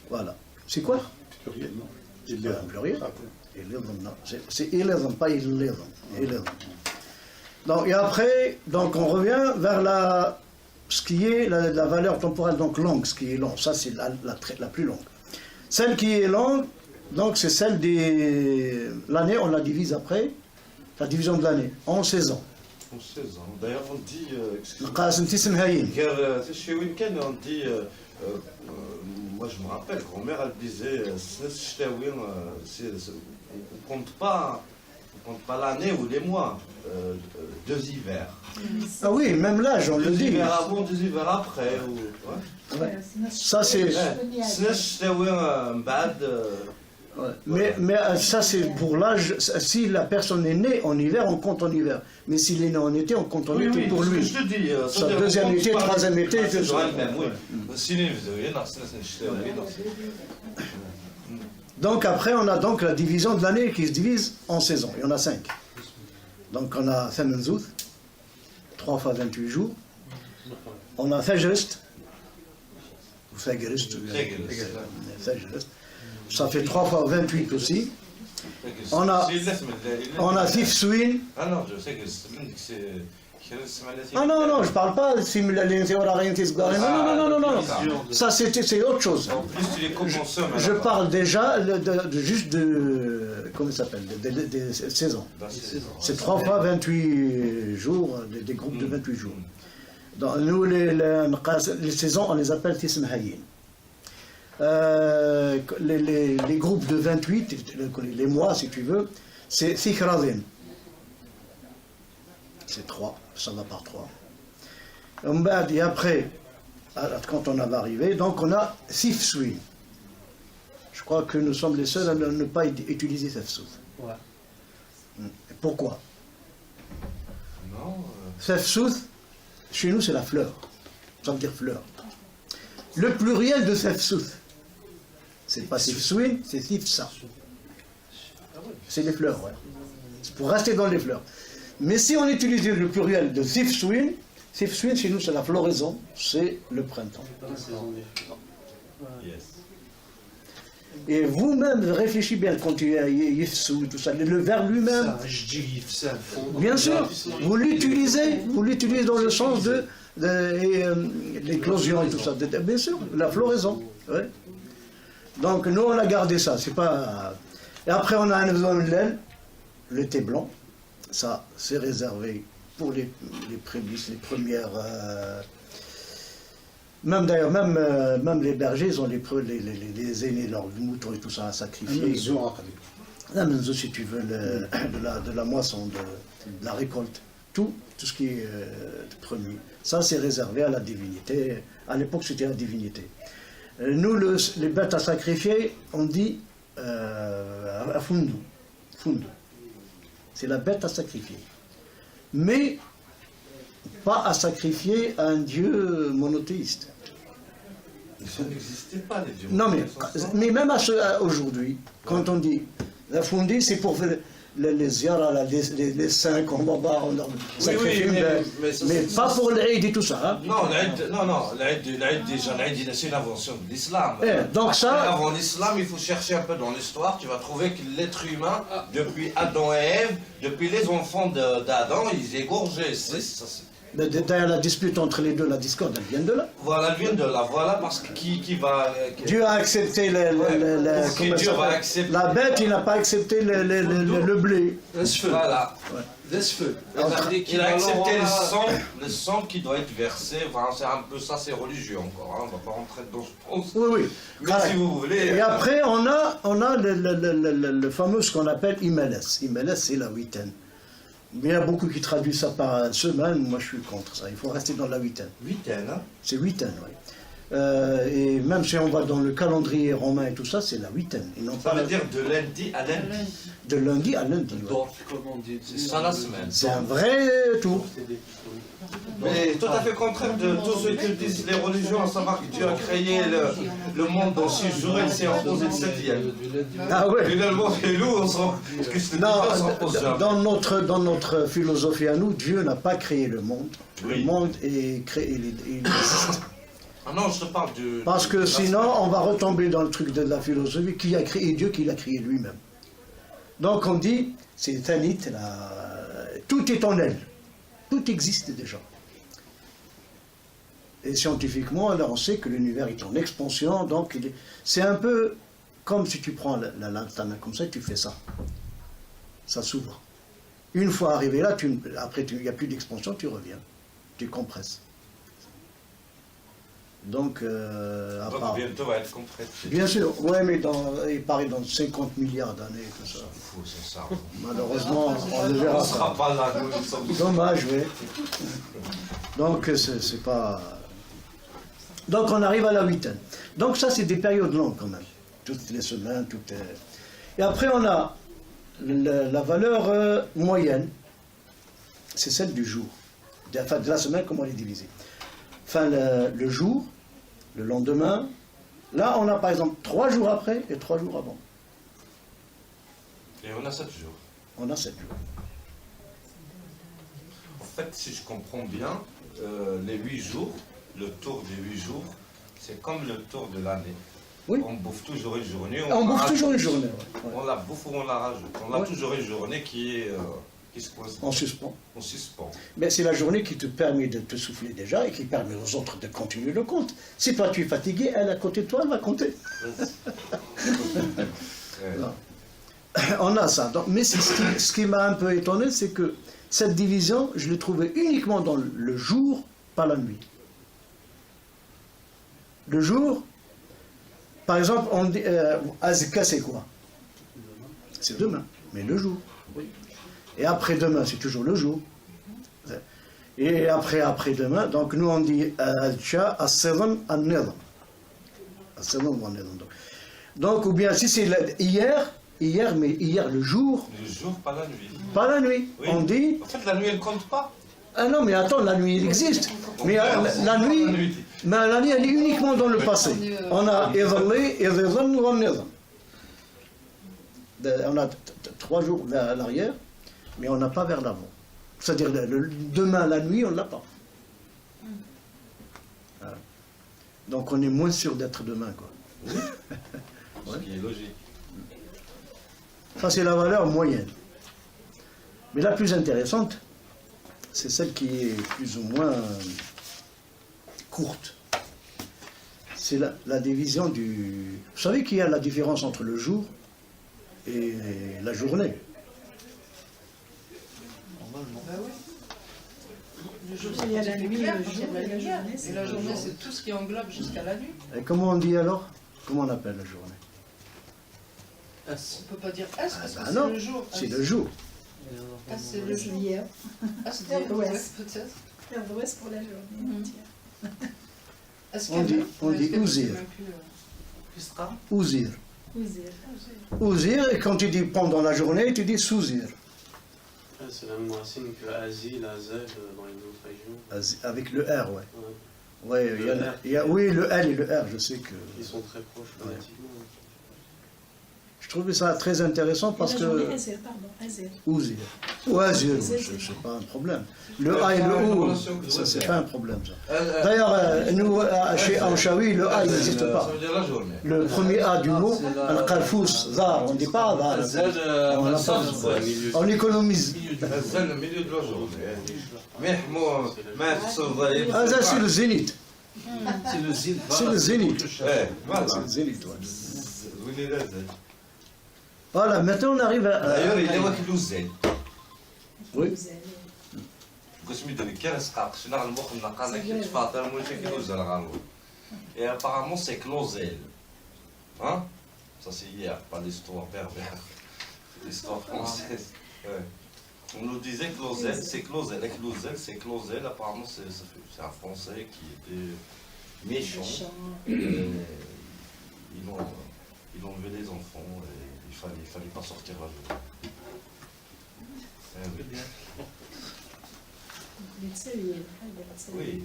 A: Voilà. C'est quoi?
C: Pluriel, non.
A: C'est pas un pluriel.
C: Ah,
A: 11, non. C'est 11, pas 11. 11. Donc, et après, donc on revient vers ce qui est la valeur temporelle, donc longue, ce qui est long. Ça, c'est la plus longue. Celle qui est longue, donc c'est celle des... L'année, on la divise après, la division de l'année, en saisons.
B: En 16 ans. D'ailleurs, on dit.
A: القاسم تسم هايين.
B: Chez Winken, on dit. Moi, je me rappelle, grand-mère, elle disait on compte pas l'année ou les mois, 2 hivers.
A: Ah oui, même l'âge, on le
B: 2
A: dit.
B: hivers avant, 2 hivers après.
A: Ouais. Ça, c'est... Ouais. Mais ça, c'est pour l'âge. Si la personne est née en hiver, on compte en hiver. Mais s'il est né en été, on compte en été pour lui.
B: Je te dis.
A: Sa deuxième été, troisième été,
B: c'est
A: tout ça. Donc après, on a donc la division de l'année qui se divise en saisons. Il y en a 5. Donc on a Thamanzout, 3 fois 28 jours. On a Fajrist. Fajrist. Ça fait 3 fois 28 aussi. On a Tifsouin.
B: Ah non, je sais que c'est.
A: Ah non, je parle pas de simulalité ou la réalité. Non. Ça, c'est autre chose.
B: En plus, tu les commences.
A: Je parle déjà juste de. Comment ça s'appelle? Des saisons. C'est 3 fois 28 jours, des groupes de 28 jours. Donc, nous, les saisons, on les appelle Tismahayin. Les groupes de 28, les mois, si tu veux, c'est Thikhradin. C'est 3, ça va par 3. Et après, quand on va arriver, donc on a Sifsouin. Je crois que nous sommes les seuls à ne pas utiliser Sefsout.
D: Ouais.
A: Pourquoi?
B: Non.
A: Sefsout, chez nous, c'est la fleur. Ça veut dire fleur. Le pluriel de Sefsout, c'est pas Sifsouin, c'est Sifsa. C'est les fleurs, ouais. C'est pour rester dans les fleurs. Mais si on utilise le pluriel de Sifsouin, Sifsouin, chez nous, c'est la floraison, c'est le printemps.
B: Yes.
A: Et vous-même, réfléchissez bien quand tu es Yifsou, tout ça, le verbe lui-même.
D: Je dis Yves,
A: Bien sûr, vous l'utilisez dans le sens de l'éclosion et tout ça. Bien sûr, la floraison. Ouais. Donc nous, on a gardé ça. C'est pas. Et après, on a un exemple, le thé blanc. Ça, c'est réservé pour les prémices, les premières. Même d'ailleurs, même les bergers, ils ont les aînés, leurs moutons et tout ça à sacrifier. La menzo, si tu veux, de la moisson, de la récolte, tout ce qui est premier. Ça, c'est réservé à la divinité. À l'époque, c'était la divinité. Nous, les bêtes à sacrifier, on dit à Fundu. Fundu. C'est la bête à sacrifier. Mais pas à sacrifier à un dieu monothéiste.
B: Ça n'existait pas, les dieux.
A: Non, mais même aujourd'hui, quand on dit la Fundi, c'est pour faire les ziyaras, les saints qu'on va voir, on sacrifie, mais pas pour l'Aïd et tout ça. Hein.
B: Non, l'Aïd déjà, c'est une invention de l'islam.
A: Donc ça...
B: Avant l'islam, il faut chercher un peu dans l'histoire, tu vas trouver que l'être humain, depuis Adam et Ève, depuis les enfants d'Adam, ils égorgeaient.
A: D'ailleurs, la dispute entre les deux, la discorde, elle vient de là.
B: Voilà, elle vient de là, voilà, parce que qui va...
A: Dieu a accepté la bête, il n'a pas accepté le blé.
B: Voilà. Il a accepté
A: Ah.
B: le sang qui doit être versé, enfin, c'est un peu ça, c'est religieux encore, hein, on va pas rentrer dedans, je pense.
A: Oui.
B: Mais si vous voulez...
A: Et après, on a le fameux, ce qu'on appelle Imeles. Imeles, c'est la huitaine. Mais il y a beaucoup qui traduisent ça par semaine, moi je suis contre ça, il faut rester dans la huitaine.
B: Huitaine, hein?
A: C'est huitaine, oui. Et même si on va dans le calendrier romain et tout ça, c'est la huitaine.
B: Ça veut dire de lundi à lundi.
A: De lundi à lundi, oui.
B: C'est ça la semaine.
A: C'est un vrai tour.
B: Mais tout à fait contraire de tout ce que disent les religions, à savoir que Dieu a créé le monde en 6 jours et il s'est reposé le 7e.
A: Ah ouais.
B: Finalement, et nous, on s'en...
A: Non, dans notre philosophie à nous, Dieu n'a pas créé le monde. Le
B: Oui.
A: monde est créé, il existe.
B: Ah non, je te parle de...
A: Parce que sinon, on va retomber dans le truc de la philosophie, qui a créé Dieu, qui l'a créé lui-même. Donc on dit, c'est Tanit, tout est en elle. Tout existe déjà. Et scientifiquement, alors on sait que l'univers est en expansion, donc c'est un peu comme si tu prends ta main comme ça et tu fais ça. Ça s'ouvre. Une fois arrivé là, après il n'y a plus d'expansion, tu reviens. Tu compresses. Donc, à
B: Donc
A: part...
B: bientôt va être compris.
A: Bien sûr, ouais, mais il paraît dans 50 milliards d'années, tout ça.
B: Fou, c'est ça.
A: Malheureusement, on le
B: On
A: verra
B: ne sera
A: pas.
B: pas là, nous sommes...
A: Dommage, oui. Donc, c'est pas... Donc, on arrive à la huitaine. Donc, ça, c'est des périodes longues, quand même. Toutes les semaines, Et après, on a la valeur moyenne. C'est celle du jour. Enfin, de la semaine, comment on est divisé. Enfin, le jour, le lendemain. Là, on a, par exemple, 3 jours après et 3 jours avant.
B: Et on a 7 jours.
A: On a 7 jours.
B: En fait, si je comprends bien, les 8 jours, le tour des 8 jours, c'est comme le tour de l'année.
A: Oui.
B: On bouffe toujours une journée.
A: On bouffe
B: rajoute.
A: toujours une journée. Ouais.
B: On la bouffe ou on la rajoute. On a
A: Ouais.
B: toujours une journée qui se pose.
A: En suspens.
B: On suspend.
A: Mais c'est la journée qui te permet de te souffler déjà et qui permet aux autres de continuer le compte. Si toi tu es fatigué, elle à côté de toi, elle va compter. Non. On a ça. Donc, mais ce qui m'a un peu étonné, c'est que cette division, je l'ai trouvée uniquement dans le jour, pas la nuit. Le jour, par exemple, on dit Azka, c'est quoi? C'est demain, mais le jour. Et après-demain, c'est toujours le jour. Et après-demain, donc nous on dit Al-Cha, As-Sedam, Al-Nidam. As-Sedam, Al-Nidam. Donc, ou bien si c'est hier, mais hier le jour,
B: Le jour, pas la nuit.
A: pas la nuit.
B: Oui.
A: On dit,
B: En fait, la nuit, elle compte pas.
A: ah non, mais attends, la nuit, elle existe. Mais la nuit, elle est uniquement dans le passé. On a Idhalli, Idhidhan, Wal-Nidam. On a 3 jours vers l'arrière, mais on n'a pas vers l'avant. C'est-à-dire, demain, la nuit, on ne l'a pas. Voilà. Donc, on est moins sûr d'être demain, quoi.
B: Ce qui est logique.
A: Ça, c'est la valeur moyenne. Mais la plus intéressante, c'est celle qui est plus ou moins courte. C'est la division du... Vous savez qu'il y a la différence entre le jour et la journée.
F: Le jour, c'est la nuit, le jour et la journée. Et la journée, c'est tout ce qui englobe jusqu'à la nuit.
A: Et comment on dit alors? Comment on appelle la journée?
F: On ne peut pas dire S parce que
A: Ah
F: c'est
A: non,
F: le jour.
A: c'est le jour.
F: S, c'est le jour.
H: Hier.
F: Ah, c'est des
H: Ouest.
F: peut-être.
H: Terre d'Ouest pour la journée entière.
F: Est-ce
A: On dit- on dit Ouzir.
F: Kisra.
A: Ouzir.
H: Ouzir.
A: Ouzir, et quand tu dis pendant la journée, tu dis souzir.
I: C'est la même racine que Asie, Azel dans les autres régions.
A: Avec le R, ouais.
I: Ouais.
A: Ouais, oui, le L et le R, je sais que...
I: Ils sont très proches phonétiquement.
A: Je trouvais ça très intéressant parce
H: La journée,
A: que...
H: Azir, pardon, Azir.
A: Ouzir. Ou Azir, c'est pas un problème. Le A et le O, ça c'est pas un problème, ça. D'ailleurs, nous, chez Aouchaoui, le A, il n'existe
B: Ça
A: pas.
B: veut dire la journée.
A: Le premier A du mot, Al-Qarfous, Zar, on ne dit pas Zar. On l'a pas. On économise.
B: C'est le milieu de la journée. Mais moi, mais
A: Ah, ça c'est le zénith.
E: C'est le zine.
A: C'est le zénith.
B: Voilà.
A: C'est le zénith, ouais.
B: Oui, il est là.
A: Voilà, maintenant on arrive à...
B: D'ailleurs, il est là qui nous aide.
A: Oui.
B: قسمي ديال الكاس قاق شنو غنبوخ نلقى كي تفاطر موشي كيدوز على غنبوخ. Et apparemment c'est Clausel. Hein? Ça c'est hier, pas l'histoire berbère. L'histoire française. Ouais. On nous disait Clausel, c'est Clausel. Et Clausel, c'est Clausel. Apparemment c'est un Français qui était méchant. Ils ont enlevé les enfants et il fallait pas sortir la journée. Eh oui. Oui.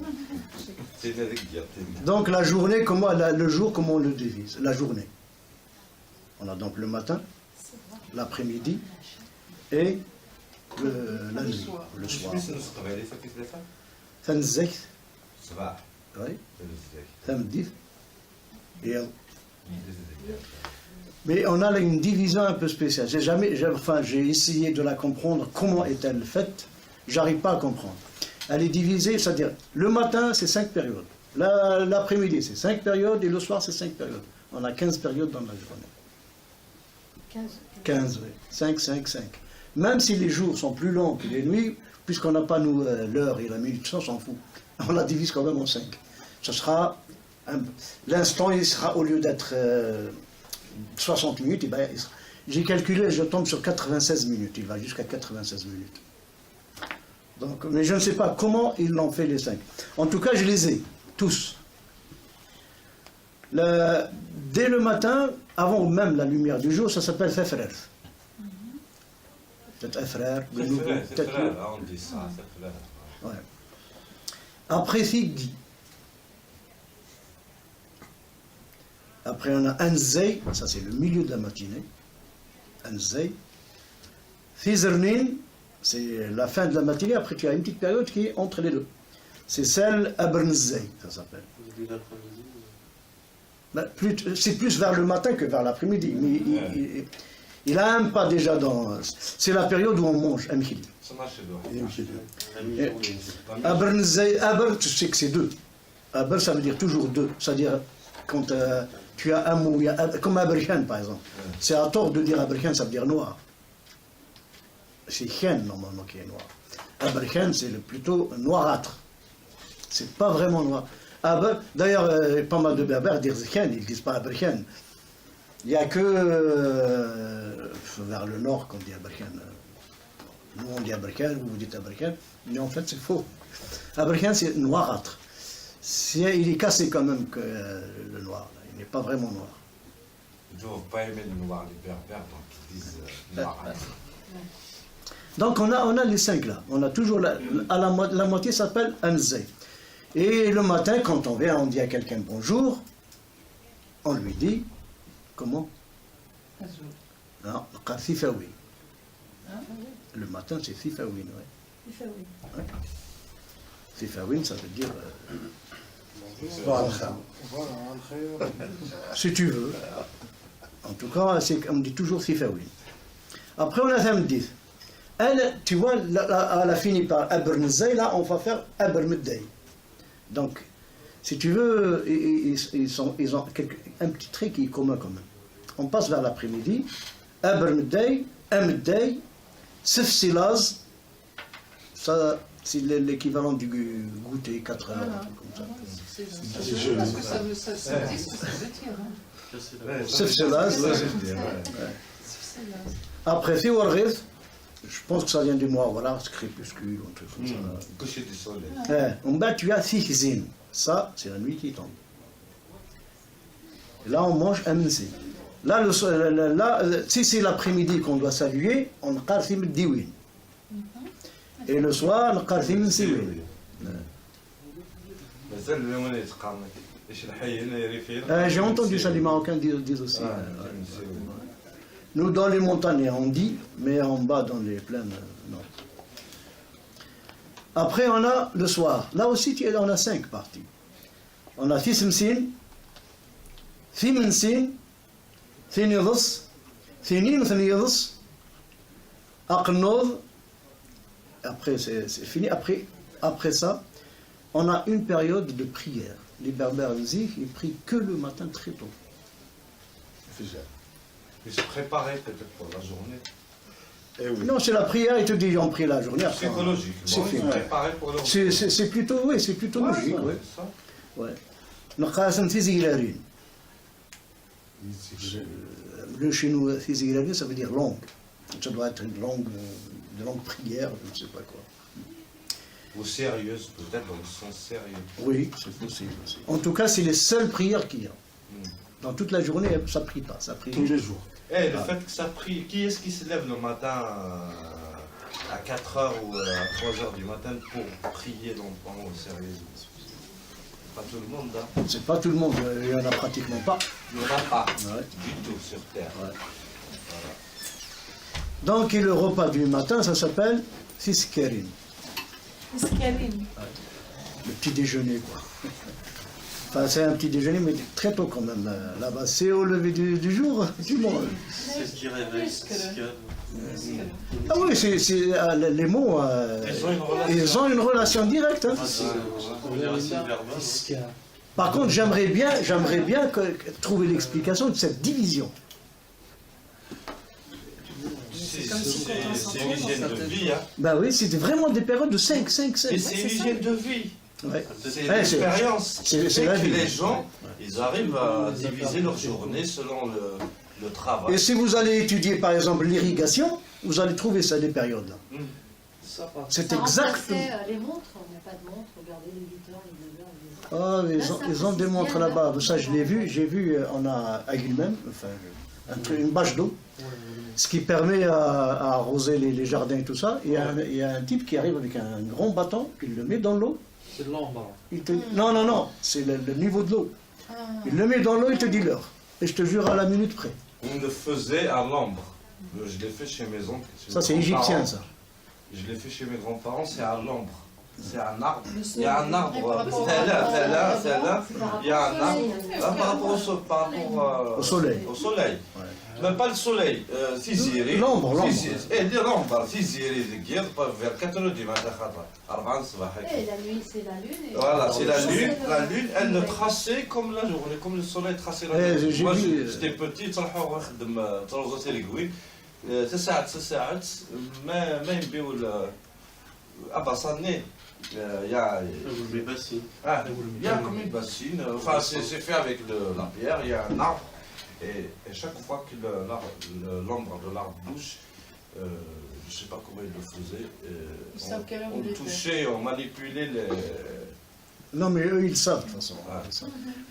B: C'est avec dire.
A: Donc la journée, le jour, comment on le divise? La journée. On a donc le matin, l'après-midi et la nuit, le soir. ثنزيت
B: صباح.
A: oui, ثمديت. Mais on a une division un peu spéciale. J'ai essayé de la comprendre. Comment est-elle faite? J'arrive pas à comprendre. Elle est divisée, c'est-à-dire le matin c'est 5 périodes, l'après-midi c'est 5 périodes et le soir c'est 5 périodes. On a 15 périodes dans la journée. 15, oui. 5, 5, 5. Même si les jours sont plus longs que les nuits, puisqu'on n'a pas nous l'heure et la minute, ça on s'en fout. On la divise quand même en 5. Ce sera l'instant, il sera, au lieu d'être 60 minutes, ben, j'ai calculé, je tombe sur 96 minutes. Il va jusqu'à 96 minutes. Donc, mais je ne sais pas comment ils l'ont fait les 5. En tout cas, je les ai, tous. Dès le matin, avant même la lumière du jour, ça s'appelle Fefrer. Peut-être Frère, le nouveau, peut-être le...
B: On dit ça, c'est frère.
A: Ouais. Après Figdi. Après on a Anzei, ça c'est le milieu de la matinée. Anzei. Fizernin, c'est la fin de la matinée, après tu as une petite période qui est entre les deux. C'est celle Abrnzei, ça s'appelle. Ben, c'est plus vers le matin que vers l'après-midi. Mais il a un pas déjà dans... C'est la période où on mange, Amkhili. Abr, tu sais que c'est deux. Abr, ça veut dire toujours deux. C'est-à-dire, quand tu as un mot, comme Abrihan par exemple. C'est à tort de dire Abrihan, ça veut dire noir. C'est Khen normalement qui est noir. Abrihan, c'est plutôt noirâtre. C'est pas vraiment noir. D'ailleurs, pas mal de berbères disent Khen, ils ne disent pas Abrihan. Il n'y a que vers le nord qu'on dit Abrihan. Nous on dit Abrihan, vous dites Abrihan, mais en fait c'est faux. Abrihan c'est noirâtre. Il est cassé quand même que le noir, là. Il n'est pas vraiment noir.
B: Ils ne doivent pas aimer le noir, les berbères, donc ils disent noir.
A: Donc on a les 5 là. On a toujours la moitié s'appelle Anzei. Et le matin, quand on vient, on dit à quelqu'un bonjour, on lui dit comment? Non, Fifawi. Le matin, c'est Fifawin, oui. Fifawin, ça veut dire. Si tu veux. En tout cas, on dit toujours Fifawin. Après, on a Thamdith. Elle, tu vois, elle a fini par Abrnzei, là, on va faire Abrmdei. Donc, si tu veux, ils ont un petit trait qui est commun quand même. On passe vers l'après-midi. Abrmdei, Amdei, Sefsilaz, ça c'est l'équivalent du goûter, 4 heures, un truc comme ça.
F: Parce que ça veut dire ce que ça veut dire.
A: Sefsilaz, après Fiwarrith, je pense que ça vient du mois, voilà, crépuscule, un truc comme ça.
B: Coucher du soleil.
A: En bas, tu as Fichzin, ça c'est la nuit qui tombe. Là, on mange Amzi. Là, si c'est l'après-midi qu'on doit saluer, on qarthim diwin. Et le soir, on qarthim siwin. J'ai entendu ça, les Marocains disent aussi. Nous, dans les montagnes, on dit, mais en bas, dans les plaines, non. Après, on a le soir. Là aussi, on a 5 parties. On a Fismsin, Fimensin, Thinidus, Thinin, Thinidus, Aqnod. Après, c'est fini. Après ça, on a une période de prière. Les berbères disent ils prient que le matin très tôt.
B: Ils se préparaient peut-être pour la journée.
C: Eh oui.
A: Non, c'est la prière, ils te disent on prie la journée. Après,
B: Psychologique.
A: c'est fini.
B: Préparés pour leur
A: C'est plutôt, oui, c'est plutôt logique. Oui. Ouais. Le chez nous, ça veut dire longue. Ça doit être une longue prière, je ne sais pas quoi.
B: Ou sérieuse, peut-être, dans le sens sérieux.
A: Oui, c'est possible aussi. En tout cas, c'est les seules prières qu'il y a. Dans toute la journée, ça ne prie pas. Ça prie
C: Tous les jours.
B: Le fait que ça prie, qui est-ce qui se lève le matin à 4h ou à 3h du matin pour prier pendant le service. Pas tout le monde, hein.
A: C'est pas tout le monde, il y en a pratiquement pas.
B: Il n'y en a pas
A: Ouais.
B: du tout sur Terre.
A: Ouais. Donc, et le repas du matin, ça s'appelle Fiskerin,
H: Iskerim.
A: le petit déjeuner, quoi. Enfin, c'est un petit déjeuner, mais très tôt quand même. Là-bas, c'est au lever du jour, du monde.
I: C'est ce qui réveille, c'est ce qui réveille.
A: Ah oui, les mots, ils ont une relation directe. Hein.
I: Ah, c'est on dirait c'est verbal.
A: Par contre, j'aimerais bien trouver l'explication de cette division.
B: C'est une hygiène de vie, hein.
A: Ben oui, c'était vraiment des périodes de 5.
B: Et c'est une hygiène de vie.
A: Ouais.
B: C'est
A: Ouais,
B: l'expérience.
A: c'est la
B: que
A: vie.
B: les gens, ils arrivent à diviser leur journée selon le travail.
A: Et si vous allez étudier par exemple l'irrigation, vous allez trouver ça, des périodes-là. C'est
J: Ça
A: exact.
J: remplaçait, les montres, on n'a pas de montre, regardez les 8 heures, les 9 heures, les
A: Ah, ils ont des montres là-bas. Ça, je l'ai vu. J'ai vu, on a à Guilhem, enfin, une bâche d'eau, ce qui permet à arroser les jardins et tout ça. Il y a un type qui arrive avec un grand bâton, il le met dans l'eau.
D: C'est de l'ombre.
A: Non, c'est le niveau de l'eau. Il le met dans l'eau, il te dit l'heure. Et je te jure à la minute près.
B: On le faisait à l'ombre. Je l'ai fait chez mes oncles.
A: Ça, c'est égyptien, ça.
B: Je l'ai fait chez mes grands-parents, c'est à l'ombre. C'est un arbre. Il y a un
F: Et par
B: arbre.
F: rapport
B: Celle-là. Il y a un arbre. Ah, par rapport
A: Au soleil.
B: Au soleil. Même pas le soleil. Fiziri.
A: L'ombre.
B: L'ombre. Fiziri de guerre vers 4h du matin.
J: Et la nuit, c'est la lune. Et
B: Voilà, c'est la lune. La lune, elle le traçait comme la journée, comme le soleil traçait la journée. Moi, j'étais petit, تصلحوا واخدم تروزات القوي 9 ساعات ما يبيو صني il y a
I: Les bassines.
B: il y a comme une bassine, enfin c'est fait avec la pierre, il y a un arbre et chaque fois que l'ombre de l'arbre bouge, je ne sais pas comment ils le faisaient, on touchait, on manipulait les...
A: Non, mais eux, ils savent, de toute façon.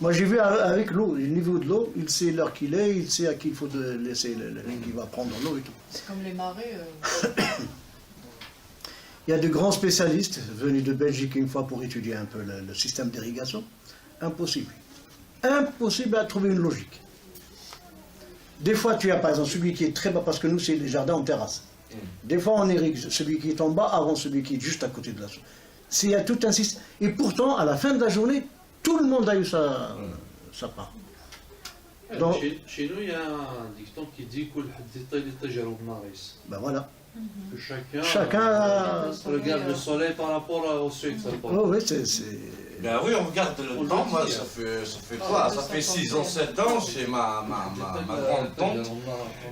A: Moi, j'ai vu avec l'eau, le niveau de l'eau, il sait l'heure qu'il est, il sait à qui il faut laisser, qui va prendre l'eau et tout.
F: C'est comme les marées.
A: Il y a de grands spécialistes venus de Belgique une fois pour étudier un peu le système d'irrigation. Impossible. Impossible à trouver une logique. Des fois, tu as par exemple celui qui est très bas, parce que nous, c'est les jardins en terrasse. Des fois, on irrigue celui qui est en bas avant celui qui est juste à côté de la chose. Il y a tout un système. Et pourtant, à la fin de la journée, tout le monde a eu sa part. Donc,
D: Chez nous, il y a un dicton qui dit que
A: ben voilà.
D: que
A: Chacun
D: regarde le soleil par rapport au sud.
A: Oh, oui, c'est...
B: Ben oui, on regarde le temps, moi ça fait quoi? Ça fait 6 ans, 7 ans chez ma grande tante.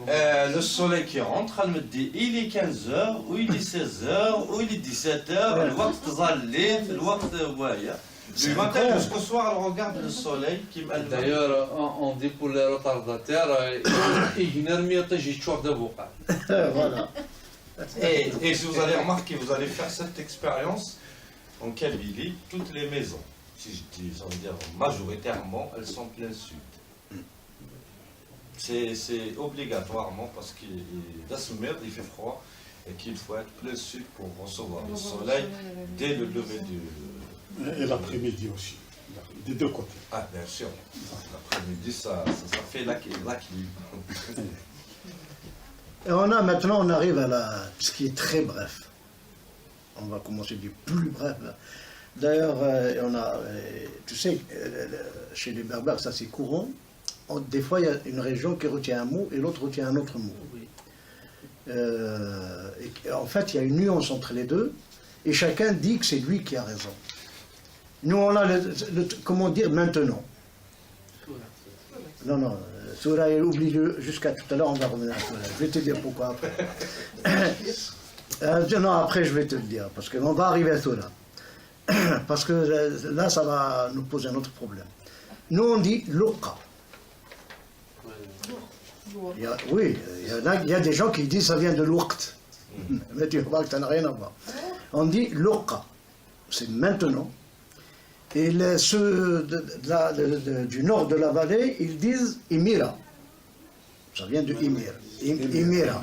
B: Le soleil qui rentre, elle me dit il est 15h, ou il est 16h, ou il est 17h, le وقت ظليت, le وقت voilà. Du matin jusqu'au soir, elle regarde le soleil qui m'allume.
D: D'ailleurs, on dit pour les retardataires,
A: Voilà.
B: Et si vous allez remarquer, vous allez faire cette expérience en Kabylie, toutes les maisons, si je dis, ça veut dire majoritairement, elles sont plein sud. C'est obligatoirement parce qu'il il fait froid et qu'il faut être plein sud pour recevoir le soleil dès le lever du...
C: Et l'après-midi aussi, des deux côtés.
B: Ah bien sûr, l'après-midi ça fait la clim.
A: Et maintenant, on arrive à ce qui est très bref. On va commencer du plus bref. D'ailleurs, tu sais, chez les Berbères, ça c'est courant. Des fois, il y a une région qui retient un mot et l'autre retient un autre mot. Et en fait, il y a une nuance entre les deux. Et chacun dit que c'est lui qui a raison. Nous, on a comment dire maintenant. Non, Soura, oublie-le jusqu'à tout à l'heure, on va revenir à Soura. Je vais te dire pourquoi après. Non, après je vais te le dire, parce qu'on va arriver à Soura. Parce que là, ça va nous poser un autre problème. Nous, on dit Loqa. Oui, il y a des gens qui disent ça vient de l'Ouqt. Mais tu vois que ça n'a rien à voir. On dit Loqa. C'est maintenant. Et ceux du nord de la vallée, ils disent Imira. Ça vient de Imir. Imira.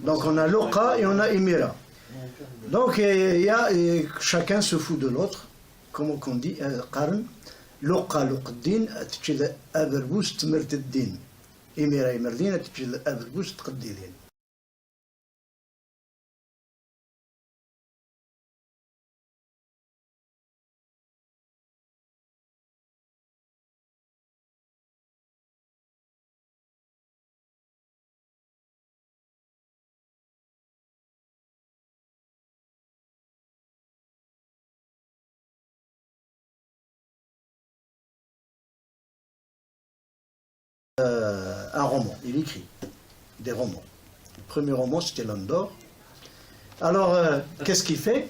A: Donc on a Loqa et on a Emira. Donc chacun se fout de l'autre. Comme on dit, Qarn, Loqa Luqdin, Atchid Aberbous Tmerteddin. Emira Emerdin, Atchid Aberbous Tqaddilin. Un roman, il écrit des romans. Le premier roman, c'était Landor. Alors, qu'est-ce qu'il fait?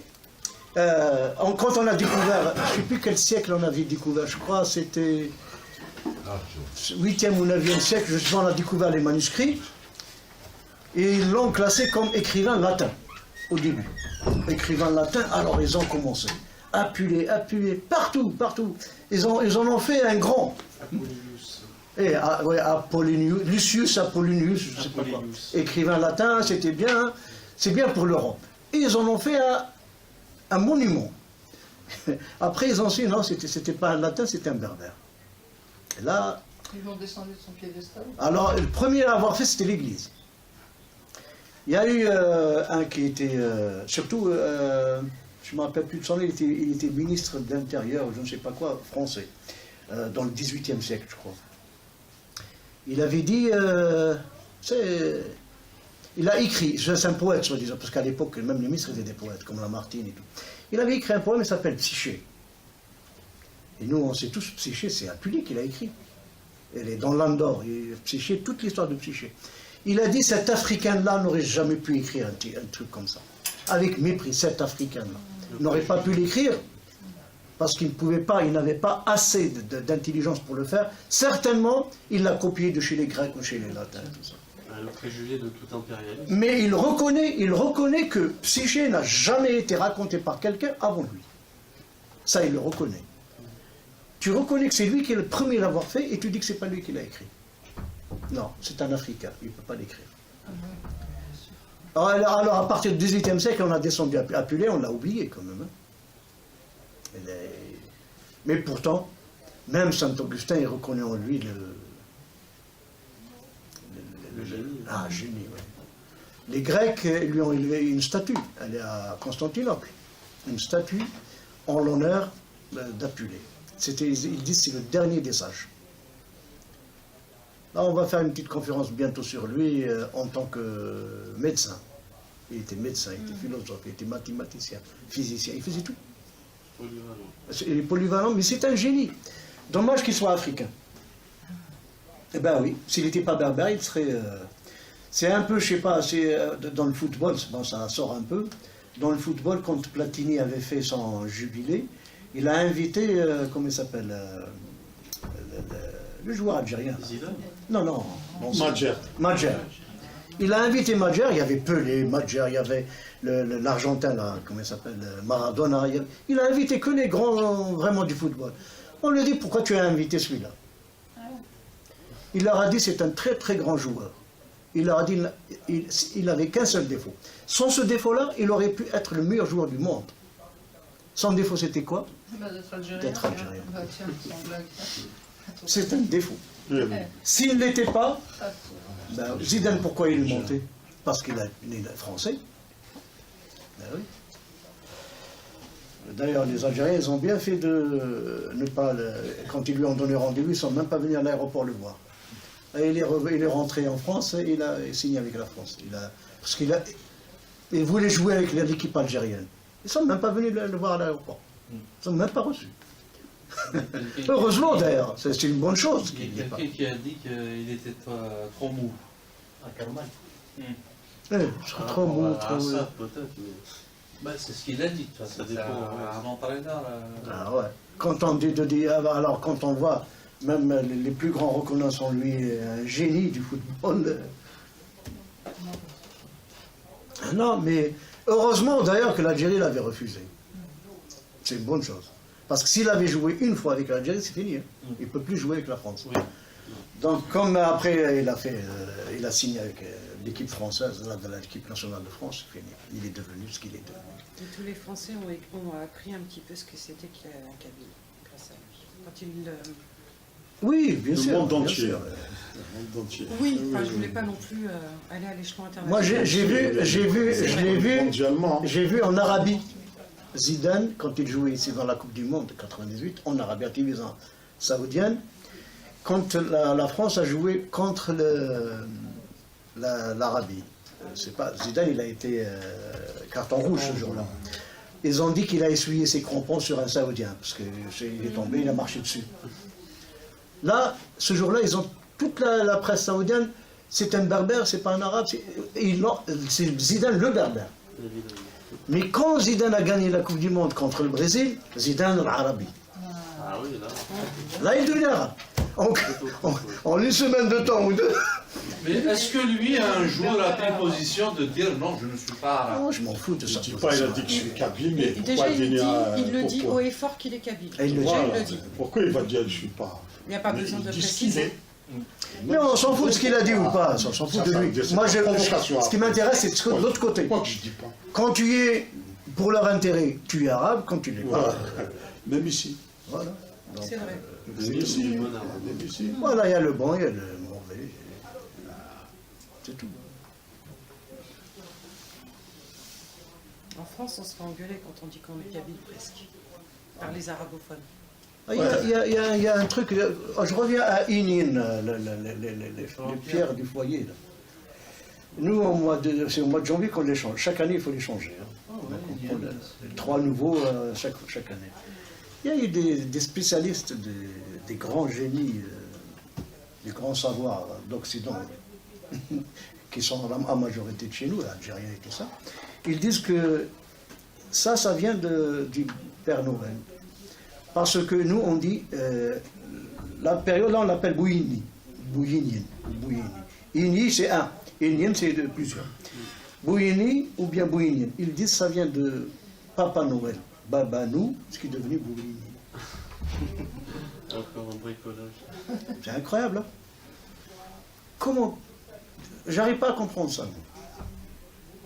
A: Quand on a découvert, je ne sais plus quel siècle on avait découvert, je crois que c'était 8e ou 9e siècle, justement, on a découvert les manuscrits, et ils l'ont classé comme écrivain latin, au début. Écrivain latin, alors ils ont commencé. Appuyer, partout. Ils en ont fait un grand. Et, Apollinius, Lucius Apollinius, je ne sais pas quoi. Écrivain latin, c'était bien, c'est bien pour l'Europe. Et ils en ont fait un monument. Après, ils ont dit, non, c'était pas un latin, c'était un berbère. Et là...
F: Ils vont descendre de son piédestal.
A: Alors, le premier à avoir fait, c'était l'Église. Il y a eu un qui était, surtout, je ne me rappelle plus de son nom, il était ministre de l'Intérieur, je ne sais pas quoi, français, dans le XVIIIe siècle, je crois. Il avait dit, il a écrit, c'est un poète, soi-disant, parce qu'à l'époque, même les ministres étaient des poètes, comme Lamartine et tout. Il avait écrit un poème, il s'appelle Psyché. Et nous, on sait tous, Psyché, c'est Apulée qui l'a écrit. Elle est dans Landor, Psyché, toute l'histoire de Psyché. Il a dit, cet Africain-là n'aurait jamais pu écrire un truc comme ça. Avec mépris, cet Africain-là. Il n'aurait pas pu l'écrire, parce qu'il ne pouvait pas, il n'avait pas assez d'intelligence pour le faire. Certainement, il l'a copié de chez les Grecs ou chez les Latins, tout ça.
I: Le préjugé de tout impérialisme.
A: Mais il reconnaît que Psyché n'a jamais été raconté par quelqu'un avant lui. Ça, il le reconnaît. Tu reconnais que c'est lui qui est le premier à l'avoir fait et tu dis que c'est pas lui qui l'a écrit. Non, c'est un Africain, il ne peut pas l'écrire. Alors, à partir du XVIIIe siècle, on a descendu à Apulée, on l'a oublié quand même. Mais pourtant, même Saint-Augustin, il reconnaît en lui le génie. Ouais. Les Grecs lui ont élevé une statue, elle est à Constantinople, une statue en l'honneur d'Apulée. Ils disent que c'est le dernier des sages. Là, on va faire une petite conférence bientôt sur lui en tant que médecin. Il était médecin, il était philosophe, il était mathématicien, physicien, il faisait tout. Il est polyvalent, mais c'est un génie. Dommage qu'il soit africain. Eh bien oui, s'il n'était pas berbère, il serait... c'est un peu, je sais pas, dans le football, bon, ça sort un peu. Dans le football, quand Platini avait fait son jubilé, il a invité, comment il s'appelle, le joueur algérien.
I: Zidane.
A: Non. Bon, Madjer. Il a invité Madjer, il y avait Pelé, Madjer, il y avait l'Argentin, là, comment il s'appelle, Maradona. Il a invité que les grands, vraiment du football. On lui a dit, pourquoi tu as invité celui-là? Il leur a dit, c'est un très très grand joueur. Il leur a dit, il n'avait qu'un seul défaut. Sans ce défaut-là, il aurait pu être le meilleur joueur du monde. Son défaut, c'était quoi? D'être algérien. C'est un défaut. S'il ne l'était pas, Zidane, pourquoi il est monté? Parce qu'il est français. Ben oui. D'ailleurs, les Algériens, ils ont bien fait de ne pas... Quand ils lui ont donné rendez-vous, ils ne sont même pas venus à l'aéroport le voir. Et il est rentré en France et il a signé avec la France. Parce qu'il voulait jouer avec l'équipe algérienne. Ils ne sont même pas venus le voir à l'aéroport. Ils ne sont même pas reçus. Heureusement d'ailleurs, c'est une bonne chose.
D: Il y a quelqu'un qui a dit qu'il était trop mou.
I: À Carmel.
A: Trop mou, trop...
I: Ça, peut-être, mais...
D: C'est ce qu'il a dit, ça dépend un entraîneur.
A: Ah ouais. Quand on alors quand on voit, même les plus grands reconnaissent en lui un génie du football. Non, mais heureusement d'ailleurs que l'Algérie l'avait refusé. C'est une bonne chose. Parce que s'il avait joué une fois avec l'Algérie, c'est fini. Hein. Il ne peut plus jouer avec la France. Oui. Donc, comme après, il a signé avec l'équipe française, là, de l'équipe nationale de France, c'est fini. Il est devenu ce qu'il est devenu.
G: Et tous les Français ont appris un petit peu ce que c'était que la Kabylie, grâce à lui. Quand il...
A: Oui, bien sûr.
C: Le monde
A: bien
C: entier.
A: sûr.
C: Le monde entier.
G: Oui, enfin, je voulais pas non plus aller à l'échelon international.
A: Moi, j'ai vu en Arabie, Zidane, quand il jouait ici dans la Coupe du Monde de 98, en Arabie saoudienne, quand la France a joué contre l'Arabie. C'est pas Zidane, il a été carton rouge ce jour-là. Ils ont dit qu'il a essuyé ses crampons sur un Saoudien, parce qu'il est tombé, il a marché dessus. Là, ce jour-là, ils ont toute la presse saoudienne, c'est un berbère, c'est pas un arabe, c'est Zidane le berbère. Mais quand Zidane a gagné la Coupe du Monde contre le Brésil, Zidane l'Arabie.
I: Ah oui, là.
A: Là, il devient arabe. En une semaine de temps ou deux.
E: Mais est-ce que lui, un jour, a pris position de dire non, je ne suis pas arabe?
A: Non, je m'en fous de ça.
C: Je dis pas, il a dit que je suis kabyle, mais
G: Déjà,
C: pourquoi
G: il le dit haut et fort qu'il est kabyle.
A: Et il le dit.
G: Déjà, il le dit.
C: Pourquoi il va dire que je suis pas?
G: Il n'y a pas besoin de préciser.
A: Mais on s'en fout de ce qu'il a dit ou pas, on s'en fout de lui. Moi, ce qui m'intéresse, c'est de l'autre côté.
C: Pourquoi que je dis pas?
A: Quand tu es pour leur intérêt, tu es arabe, quand tu l'es pas.
C: Même ici.
A: Voilà.
G: C'est vrai.
C: Même ici. Même ici.
A: Voilà, il y a le bon, il y a le mauvais. C'est tout.
G: En France, on se fait engueuler quand on dit qu'on est kabyle presque, par les arabophones.
A: Il y a un truc, je reviens à Inin, les pierres du foyer. Là. Nous, c'est au mois de janvier qu'on les change. Chaque année, il faut les changer. Hein. Donc, on prend les 3 nouveaux chaque année. Il y a eu des spécialistes, des grands génies, des grands savoirs d'Occident, qui sont en majorité de chez nous, Algériens et tout ça. Ils disent que ça vient du Père Noël. Parce que nous, on dit, la période là, on l'appelle Bouyini. Bouyinien. Ini, c'est un. Inien, c'est de plusieurs. Bouyini ou bien Bouyinien. Ils disent que ça vient de Papa Noël. Babanou, ce qui est devenu Bouyini.
I: Encore un bricolage.
A: C'est incroyable, hein? Comment? J'arrive pas à comprendre ça.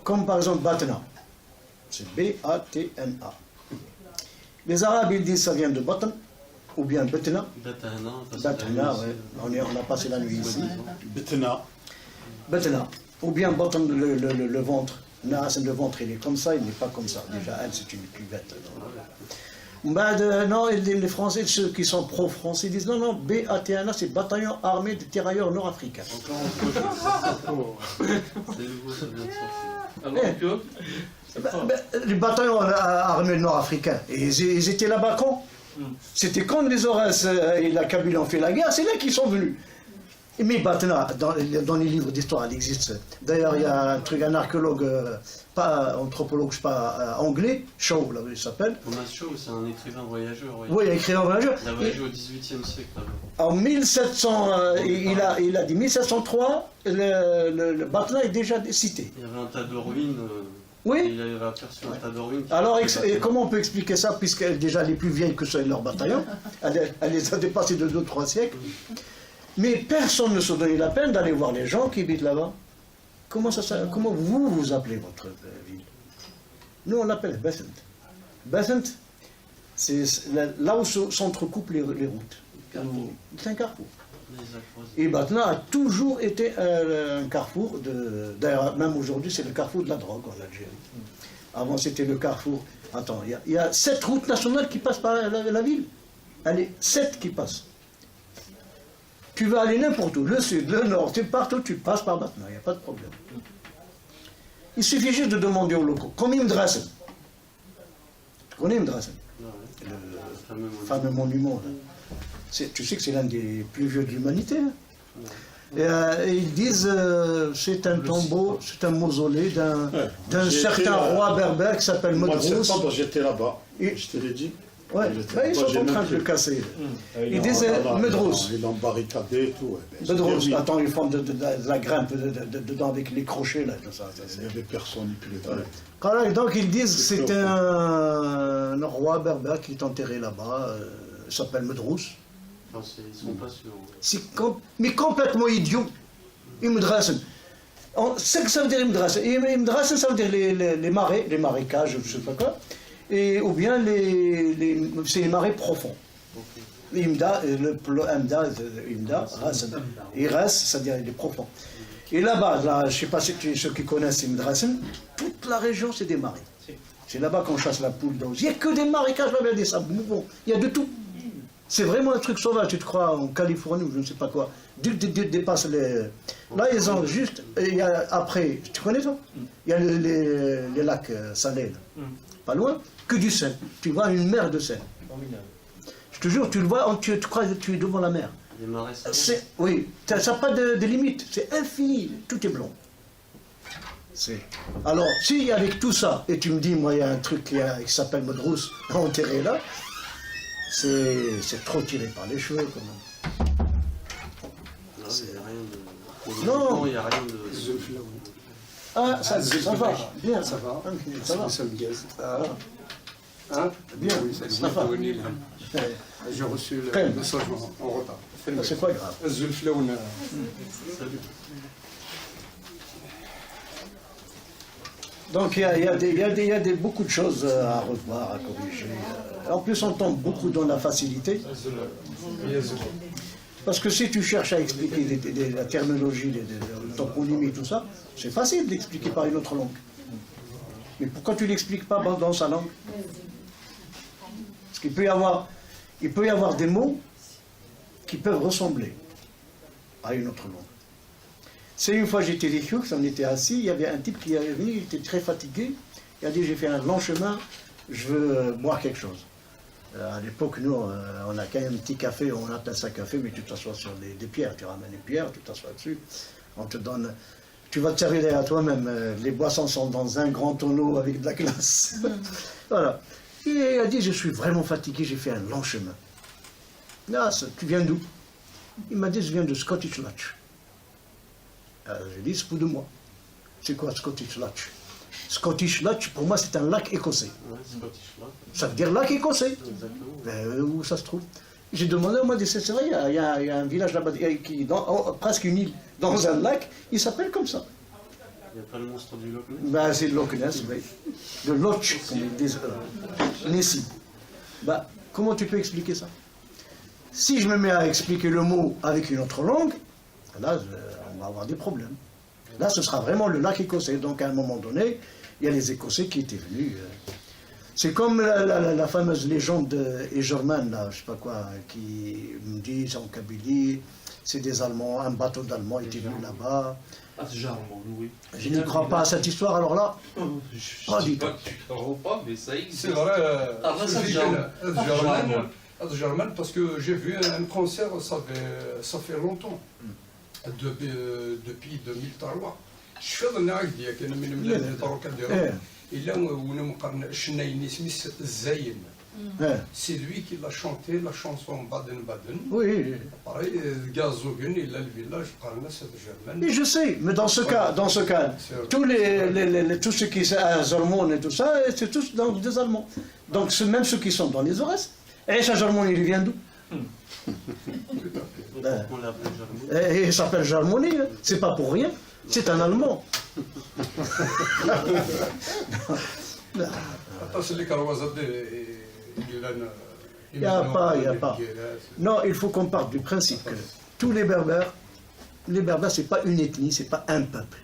A: Comme par exemple Batna. C'est B-A-T-N-A. Les Arabes, ils disent que ça vient de Batn, ou bien Betna. Betna, oui. On a passé la nuit ici.
C: Betna.
A: Betna. Ou bien Batn, le ventre. Le ventre, il est comme ça, il n'est pas comme ça. Déjà, elle, c'est une cuvette. Non, les Français, ceux qui sont pro-français, disent non, BATNA, c'est Bataillon Armé des Tirailleurs Nord-Africains.
I: Encore un projet. C'est nouveau, ça vient de sortir. Alors que...
A: les bataillons armés nord-africains, ils étaient là-bas quand? C'était quand les Aurès et la Kabylie ont fait la guerre, c'est là qu'ils sont venus. Mais Batna, dans les livres d'histoire, elle existe. D'ailleurs, il y a un archéologue, pas anthropologue, je sais pas, anglais, Shaw, là, il s'appelle.
I: Thomas Shaw, c'est un écrivain voyageur.
A: Oui, écrivain voyageur.
I: Il a voyagé au XVIIIe siècle.
A: En 1700, il a dit 1703, le Batna est déjà cité.
I: Il y avait un tas de ruines.
A: Oui.
I: Il avait aperçu un tas de ruines.
A: Alors, comment on peut expliquer ça, puisqu'elle est déjà les plus vieilles que leur bataillon? Elle les a dépassées de 2-3 siècles. Mais personne ne se donnait la peine d'aller voir les gens qui habitent là-bas. Comment vous appelez votre ville? Nous, on l'appelle Bethent. Bethent, c'est là où s'entrecoupent les routes. C'est un carrefour. Et Batna a toujours été un carrefour, d'ailleurs même aujourd'hui c'est le carrefour de la drogue en Algérie. Avant c'était le carrefour, attends, il y a 7 routes nationales qui passent par la ville. Allez, 7 qui passent. Tu vas aller n'importe où, le sud, le nord, partout tu passes par Batna, il n'y a pas de problème. Il suffit juste de demander aux locaux, comme Imdrassen. Tu connais Imdrassen? Le fameux monument. Tu sais que c'est l'un des plus vieux de l'humanité. Hein. Ils disent c'est un tombeau, c'est un mausolée d'un certain roi berbère qui s'appelle Medrousse.
C: En septembre, j'étais là-bas, je te l'ai dit.
A: Ouais. Ils sont en train de le casser. Ils disent Medrousse.
C: Ils l'ont barricadé et tout.
A: Medrousse, attends, ils font de la grimpe dedans avec les crochets. Là,
C: il y avait personne qui les avait.
A: Voilà, donc ils disent que c'est un roi berbère qui est enterré là-bas. Il s'appelle Medrousse.
I: Enfin, ils sont pas sûrs.
A: Mais complètement idiot. Imdrasen. C'est que ça veut dire Imdrasen. Imdrasen, ça veut dire les marais, les marécages, je sais pas quoi. Ou bien c'est les marais profonds. Imda, Imda, Iras, c'est-à-dire les profonds. Et là-bas, je ne sais pas si ceux qui connaissent Imdrasen, toute la région c'est des marais. C'est là-bas qu'on chasse la poule d'eau. Il n'y a que des marécages, là, il y a des sables mouvants, il y a de tout. C'est vraiment un truc sauvage, tu te crois en Californie ou je ne sais pas quoi. Dès que tu dépasses les... Là, ils ont juste... Il y a, après, tu connais ça? Il y a les lacs salés, là. Pas loin, que du sel. Tu vois une mer de sel. Je te jure, tu le vois, tu crois que tu es devant la mer.
I: Les marais salés.
A: Oui, ça n'a pas de limite, c'est infini, tout est blanc. Alors, si avec tout ça, et tu me dis, moi, il y a un truc qui s'appelle Modrousse, enterré là, c'est trop tiré par les cheveux, quand même.
I: Non, il n'y a rien de...
A: Non.
I: Il n'y a rien de...
A: Ah, ça va, bien.
C: Ça va.
A: Ça va.
C: Ça me gaze.
A: Hein? Bien,
C: Oui,
A: ça va.
C: J'ai reçu le
A: Quand même.
C: message en retard.
A: C'est pas grave. Donc il y a beaucoup de choses à revoir, à corriger. En plus, on tombe beaucoup dans la facilité. Parce que si tu cherches à expliquer la terminologie, le toponymie, tout ça, c'est facile d'expliquer par une autre langue. Mais pourquoi tu ne l'expliques pas dans sa langue? Parce qu'il peut y avoir des mots qui peuvent ressembler à une autre langue. C'est une fois j'étais les Hughes, on était assis, il y avait un type qui est venu, il était très fatigué, il a dit j'ai fait un long chemin, je veux boire quelque chose. À l'époque, nous, on a quand même un petit café, on appelle ça café, mais tu t'assois sur des pierres, tu ramènes les pierres, tu t'assois dessus, on te donne... Tu vas te servir à toi-même, les boissons sont dans un grand tonneau avec de la glace. Voilà. Et il a dit, je suis vraiment fatigué, j'ai fait un long chemin. Ah, tu viens d'où? Il m'a dit, je viens de Scottish Loch. J'ai dit, c'est pour de moi. C'est quoi Scottish Loch? Scottish Loch, pour moi, c'est un lac écossais.
I: Ouais, Scottish Loch.
A: Ça veut dire lac écossais.
I: Exactement.
A: Où ça se trouve? J'ai demandé, on m'a dit, c'est vrai, il y a un village là-bas, presque une île, dans un lac, il s'appelle comme ça.
I: Il n'y a pas le monstre du Loch Ness?
A: Ben, c'est le Loch Ness, oui. Le Loch, comme ils disent Nessie. Ben, comment tu peux expliquer ça? Si je me mets à expliquer le mot avec une autre langue, là, on va avoir des problèmes. Là, ce sera vraiment le lac écossais. Donc, à un moment donné, il y a les Écossais qui étaient venus. C'est comme la fameuse légende d'Egerman, là, je sais pas quoi, qui me disent en Kabylie, c'est des Allemands, un bateau d'Allemands était venu là-bas.
D: Oui.
A: Je n'y crois pas à cette histoire, alors là.
D: Je ne dis pas que tu ne crois pas, mais ça existe.
K: C'est vrai,
D: German.
K: German, parce que j'ai vu un concert, ça fait longtemps, depuis 2003. Je fais un acte, il y a quelqu'un qui me l'a dit, il a c'est lui qui l'a chanté, la chanson Baden-Baden.
A: Oui.
K: Pareil, Gazogen, il a le village, c'est Germain.
A: Mais je sais, mais dans ce cas, tous ceux qui sont à Zermon et tout ça, c'est tous des Allemands. Donc même ceux qui sont dans les Aurès. Et ça, Germon, il vient d'où?
I: Pourquoi on l'appelle Germon?
A: Il s'appelle Germoni, hein. C'est pas pour rien, c'est un Allemand. Il n'y a pas. Non, il faut qu'on parte du principe que tous les Berbères, c'est pas une ethnie, c'est pas un peuple.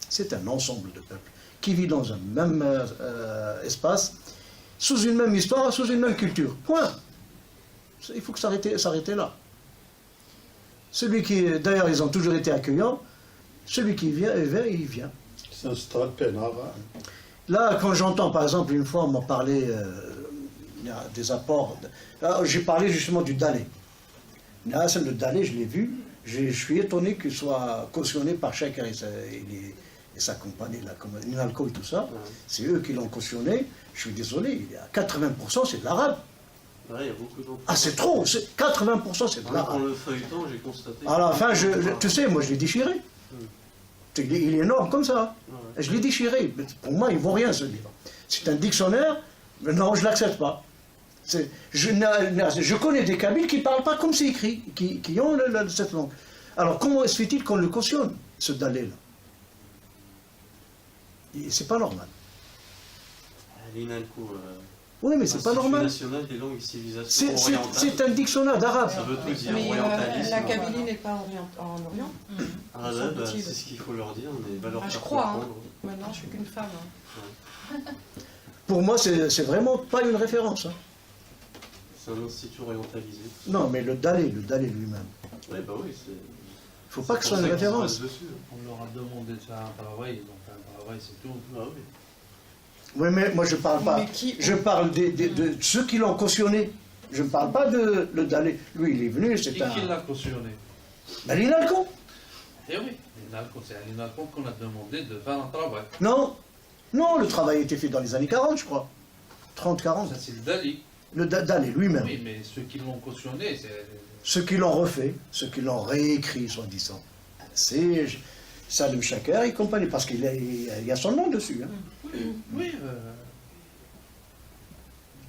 A: C'est un ensemble de peuples qui vit dans un même espace, sous une même histoire, sous une même culture. Point. Il faut que s'arrêter là. Celui qui, d'ailleurs, ils ont toujours été accueillants. Celui qui vient, il vient.
C: C'est un stade peinard.
A: Là, quand j'entends, par exemple, une fois, on m'a parlé il y a des apports. J'ai parlé justement du Dalé. Là, le Dalé, je l'ai vu. Je suis étonné qu'il soit cautionné par chacun et sa compagnie, l'alcool, tout ça. C'est eux qui l'ont cautionné. Je suis désolé, il y a 80%, c'est de l'arabe.
I: Ouais, il y a beaucoup d'enfants.
A: Ah, c'est trop, 80% c'est de l'arabe.
I: Dans le feuilleton, j'ai constaté.
A: À la fin, tu sais, moi je l'ai déchiré. Il est énorme comme ça.
I: Ouais.
A: Je l'ai déchiré. Pour moi, il ne vaut rien ce livre. C'est un dictionnaire, mais non, je ne l'accepte pas. Je connais des Kabyles qui ne parlent pas comme c'est écrit, qui ont cette langue. Alors comment se fait-il qu'on le cautionne, ce dalé-là? C'est pas normal. Oui, mais c'est pas normal.
I: National des langues et civilisations orientales.
A: C'est un dictionnaire d'arabe.
I: Ça veut tout dire,
G: Mais
I: orientalisme.
G: la Kabylie n'est pas en Orient.
I: Ah là, bah, c'est ce qu'il faut leur dire, mais va leur
G: Ah, je
I: faire
G: crois.
I: comprendre.
G: Maintenant, je suis qu'une femme.
A: Pour moi, c'est vraiment pas une référence. Hein.
I: C'est un institut orientalisé.
A: Non, mais le dalé lui-même.
I: Ouais, bah oui, c'est...
A: Faut pas que ce soit une référence.
D: On leur a demandé de faire un travail, ils ont fait un travail, c'est tout.
I: Ah oui.
A: Oui, mais moi je parle pas.
G: Mais qui-
A: Je parle de ceux qui l'ont cautionné. Je ne parle pas de le dalé. Lui, il est venu, c'est
D: Qui l'a cautionné?
A: Ben, l'INALCO.
D: Eh oui, c'est à l'INALCO qu'on a demandé de faire un travail.
A: Non, non, le travail a été fait dans les années 40, je crois. 30-40.
D: Ça, c'est le Dali.
A: Le dalé lui-même.
D: Oui, mais ceux qui l'ont cautionné, c'est...
A: Ceux qui l'ont refait, ceux qui l'ont réécrit, soi-disant, c'est Salim Chaker et compagnie, parce qu'il y a son nom dessus. Hein.
D: Oui,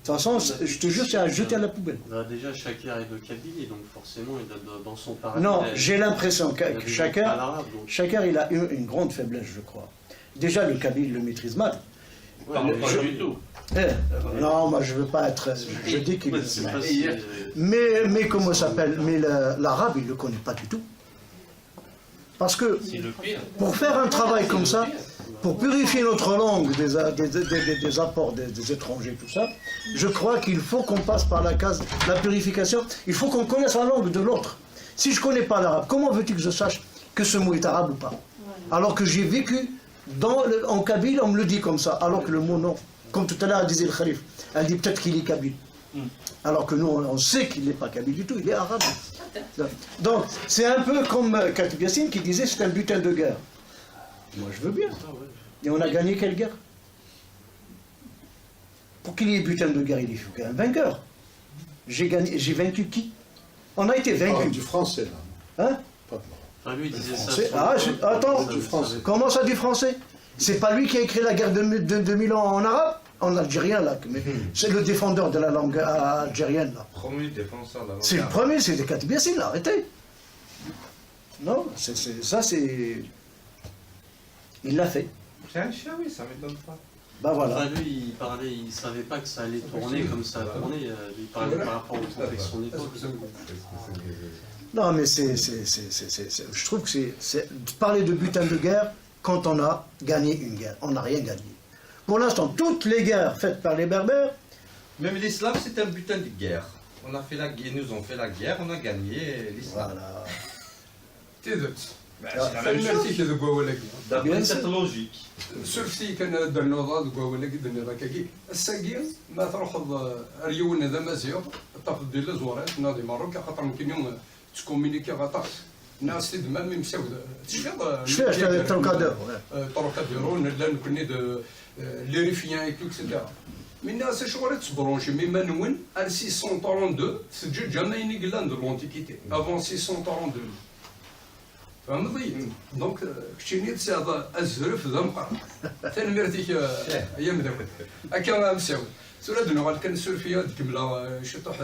A: De toute façon, je te jure, c'est à jeter à la poubelle.
I: Bah, déjà, Chaker est de Kabylie, donc forcément, il a dans son parallèle.
A: Non, j'ai l'impression
I: il a
A: que
I: des
A: Chaker,
I: noms à l'arabe, donc.
A: Chaker, il a eu une grande faiblesse, je crois. Déjà, le Kabyle le maîtrise mal.
I: Ouais,
D: pas du tout.
A: Non, moi je veux pas être. Je dis qu'il.
I: Ouais, c'est pas si-
A: Mais comment ça s'appelle? Mais l'arabe, il ne le connaît pas du tout. Parce que
D: C'est le pire.
A: pour faire un travail comme ça, pour purifier notre langue des apports des étrangers, tout ça, je crois qu'il faut qu'on passe par la case de la purification. Il faut qu'on connaisse la langue de l'autre. Si je ne connais pas l'arabe, comment veux-tu que je sache que ce mot est arabe ou pas? Alors que j'ai vécu en Kabyle, on me le dit comme ça, alors que le mot non. Comme tout à l'heure, elle disait le Khalif, elle dit peut-être qu'il est Kabyle. Alors que nous, on sait qu'il n'est pas Kabyle du tout, il est arabe. Donc, c'est un peu comme Khatib Yassine qui disait c'est un butin de guerre. Moi, je veux bien. Et on a gagné quelle guerre? Pour qu'il y ait butin de guerre, il faut qu'il y ait un vainqueur. J'ai vaincu qui? On a été vaincu.
C: Du français, là.
A: Hein?
I: Enfin, lui, il disait ça.
A: Français.
I: sur-
A: Attends,
I: du français.
A: Comment ça du français? C'est pas lui qui a écrit la guerre de 2000 ans en arabe? En algérien, là. Mais c'est le défendeur de la langue algérienne, là.
B: Premier défenseur de la langue
A: C'est le
B: arabe.
A: premier, c'est des Khatib Yassine, là, arrêtez. Non, ça c'est... Il l'a fait.
B: C'est un chien, oui, ça m'étonne pas.
A: Bah voilà.
I: Enfin, lui, il savait pas que ça allait tourner comme ça a tourné. Il parlait par rapport au contexte de son époque.
A: Non, mais je trouve que c'est parler de butin de guerre quand on a gagné une guerre. On n'a rien gagné. Pour l'instant, toutes les guerres faites par les Berbères,
B: Même l'islam, c'est un butin de guerre. On a fait la guerre, ils nous ont fait la guerre, on a gagné l'islam.
A: voilà.
K: تيدت
B: Ben, c'est la même chose.
K: فالمرتي كذا قوالك
B: D'après cette logique.
K: سلفتي كان در النضاد قوالك دني راكاكي الساقي ما تروح اليون هذا مزيغ تاخذ ديال الزورات ناضي مروك خاطر ممكن يوم تكومينيكي غطاس الناس تدمر مي مساود تشفى
A: Je fais troncadeur.
K: طرقاديرون لا نكوني لي ريفيان اي تو اكسيتيرا من الناس شغل تبرونشي مي مانوين ان 632 سجل جامايني قلان دو لونتيكيتي افون 632 فهمتي دونك كشيني تساعد الزرف ذا مقرن تنمرتيك ايام ذاك هكا مساود سورة دنو كان السورفيا تكملا شطح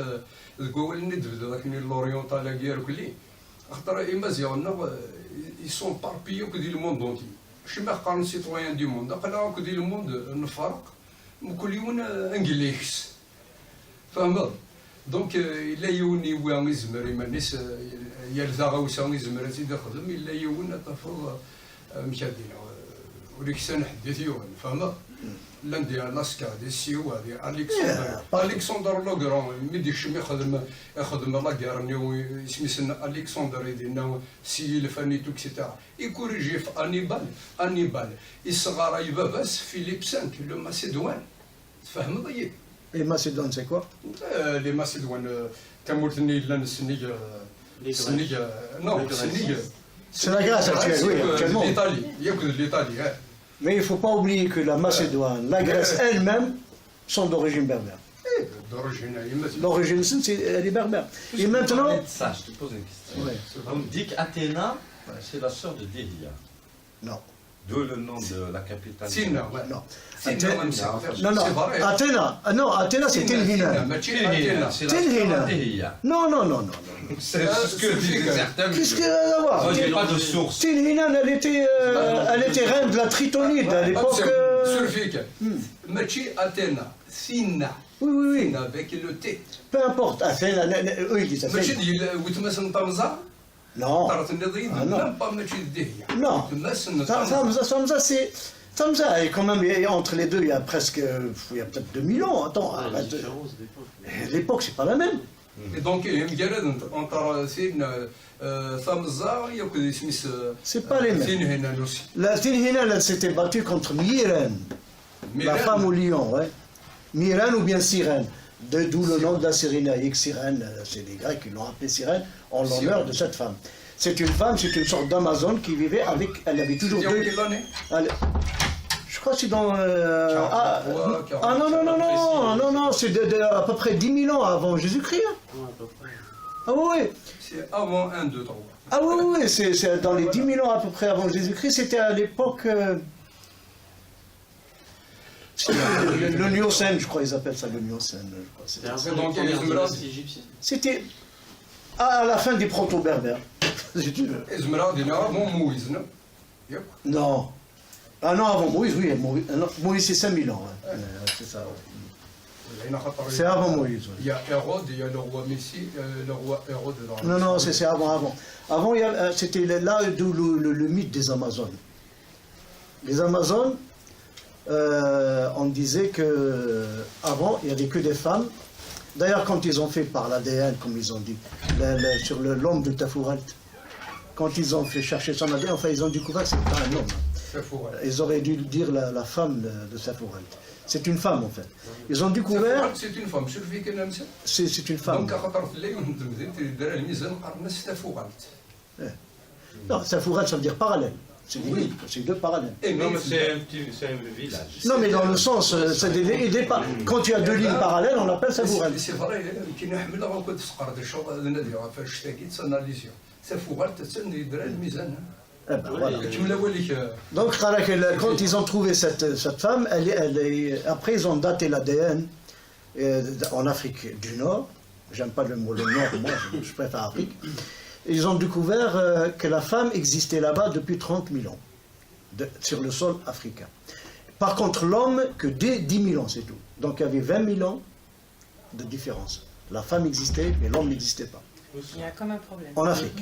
K: القوال اللي تبدا ذاك لوريونتال لاكير كلي خاطر اما زيغنا يسون باربيو كو دي لو موند اونتي شي ما قارن سيتويان دي موند قال كو دي لو موند نفرق كل يوم انجليكس فهمت دونك الا يوني وين يزمر يمنيس يلزا غاوسا يزمر تيدي خدم الا يون تفرض مشادينا وليكسان حديث يون فهمت لاندي لاسكا دي سيو هذه الكسندر لوغرون مي ديك شمي يخدم لا كارنيو سميسنا الكسندر يدينا سي الفاني تو اكسيتيرا يكوريجي في انيبال يصغر يباباس فيليب سانك لو ماسيدوان تفهم ضيق
A: Et Macédoine, c'est quoi?
K: لي ماسيدوان تموتني لان سنيج سنيج نو سنيج
A: C'est la Grèce actuelle, oui, actuellement.
K: l'Italie ياكل l'Italie
A: Mais il ne faut pas oublier que la Macédoine, la Grèce elle-même, sont d'origine berbère.
K: d'origine يمثل
A: L'origine, elle est berbère. Et maintenant...
B: Ça, je te pose une question.
A: Ouais.
B: On dit qu'Athéna, c'est la sœur de Délia.
A: Non.
E: D'où le nom de la capitale.
K: Sina, ouais.
A: Non.
K: Sina,
A: Non, non,
K: c'est vrai.
A: Athéna. Ah non, Athéna c'est Tilhina. Tilhina. Non, non, non, non.
E: C'est ce que disait certains.
A: Qu'est-ce qu'elle a à voir?
E: Il n'y a pas de source.
A: Tilhina, elle était reine de la Tritonide à l'époque.
K: Sulfique. Machi Athéna. Sina.
A: Oui, oui, oui.
K: Sina avec le T.
A: Peu importe. Athéna, eux ils disent
K: ماشي
A: Athéna.
K: ديال وتمسن طمزة
A: Non.
K: طرت النظرية
A: Ah, non.
K: même pas ماشي ديه
A: Non.
K: وتمسن
A: Samza, c'est. Samza, et quand même, entre les deux, il y a presque. Il y a peut-être 2000 ans. Attends, arrête. L'époque, c'est pas la même.
K: دونك مجرد انطر سين ثمزة ياكل سميس
A: C'est pas les mêmes.
K: سين هنا نوسي
A: La Tilhina, elle s'était battue contre Myrène, la femme au lion, ouais. Myrène ou bien Sirène. D'où le nom de la Cyrénaïque. Sirène, c'est les Grecs qui l'ont appelée Sirène en l'honneur de cette femme. C'est une femme, c'est une sorte d'Amazone qui vivait avec. Elle avait toujours deux. Je crois que c'est dans. Non, non, non, non, non, non, c'est à peu près 10 000 ans avant Jésus-Christ. Ah oui,
K: C'est avant 1, 2, 3.
A: ah oui, oui, c'est dans les 10 000 ans à peu près avant Jésus-Christ. C'était à l'époque. Le Miocène, je crois, ils appellent ça le Miocène.
K: Donc
A: C'était à la fin des proto-berbères, si tu veux.
K: إزمرا دينا avant Moïse, non
A: Non. Ah non, avant Moïse, oui. Moïse, c'est 5000 ans. Ouais. C'est ça, ouais. C'est avant Moïse. Ouais.
K: Il y a Hérode, il y a le roi Messie, le roi Hérode.
A: Non, non, c'est avant. Avant, c'était là d'où le mythe des Amazones. Les Amazones, on disait que avant il n'y avait que des femmes. D'ailleurs, quand ils ont fait par l'ADN, comme ils ont dit, sur l'homme de Tafouralt, quand ils ont fait chercher son ADN, enfin ils ont découvert que c'était pas un homme. Ils auraient dû dire la femme de Tafouralt. C'est une femme en fait. Ils ont découvert.
K: C'est une femme.
A: C'est une femme.
K: Donc à خاطر في الليل دار الميزان قرنا Tafouralt.
A: Non, Tafouralt ça veut dire parallèle. C'est des villes, c'est deux parallèles.
E: Non, mais c'est un village.
A: Non, mais dans le sens, c'est quand tu as deux lignes parallèles, on appelle Tafouralt.
K: C'est vrai, كي نحمل غنكون تسقر دي شغل النادي فاش تاكيد ساناليزيا Tafouralt تسني دار الميزان.
A: Eh ben, voilà. Donc, quand ils ont trouvé cette femme, après ils ont daté l'ADN en Afrique du Nord. J'aime pas le mot le Nord, moi je préfère Afrique. Ils ont découvert que la femme existait là-bas depuis 30 000 ans, sur le sol africain. Par contre, l'homme, que dès 10 000 ans, c'est tout. Donc il y avait 20 000 ans de différence. La femme existait, mais l'homme n'existait pas.
G: Il y a comme un problème.
A: En Afrique.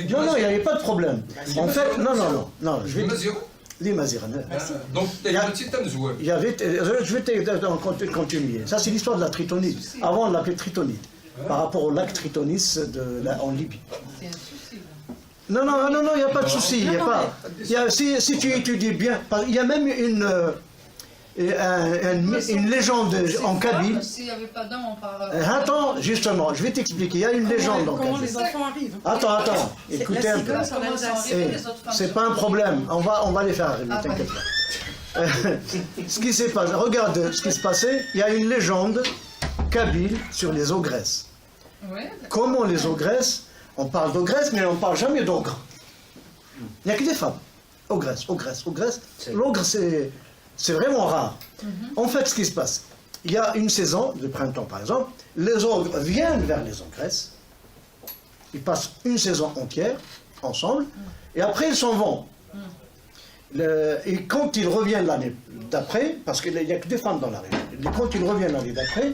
A: Non, non, il n'y avait pas de problème. En fait, non, je vais... Les Maziranais.
K: Donc, il y
A: avait... Je vais te continuer. Ça, c'est l'histoire de la Tritonide. Avant, on l'appelait Tritonide, par rapport au lac Tritonis en Libye.
F: C'est un souci.
A: Non, il n'y a pas de souci. Il y a pas... si tu étudies bien, il y a même une légende en Kabyle.
F: S'il n'y avait pas d'homme, on parle.
A: Attends, justement, je vais t'expliquer. Il y a une légende en Kabyle.
G: Comment les enfants arrivent?
A: Attends, écoutez un peu. C'est pas un problème. On va les faire arriver, t'inquiète pas. Ce qui s'est passé, regarde ce qui se passait. Il y a une légende kabyle sur les ogresses. Comment les ogresses? On parle d'ogresses, mais on ne parle jamais d'ogres. Il n'y a que des femmes. Ogresses. L'ogre, c'est vraiment rare. En fait, ce qui se passe, il y a une saison, le printemps par exemple, les ogres viennent vers les ogresses, ils passent une saison entière ensemble, et après ils s'en vont. Et quand ils reviennent l'année d'après, parce qu'il n'y a que des femmes dans la région, et quand ils reviennent l'année d'après,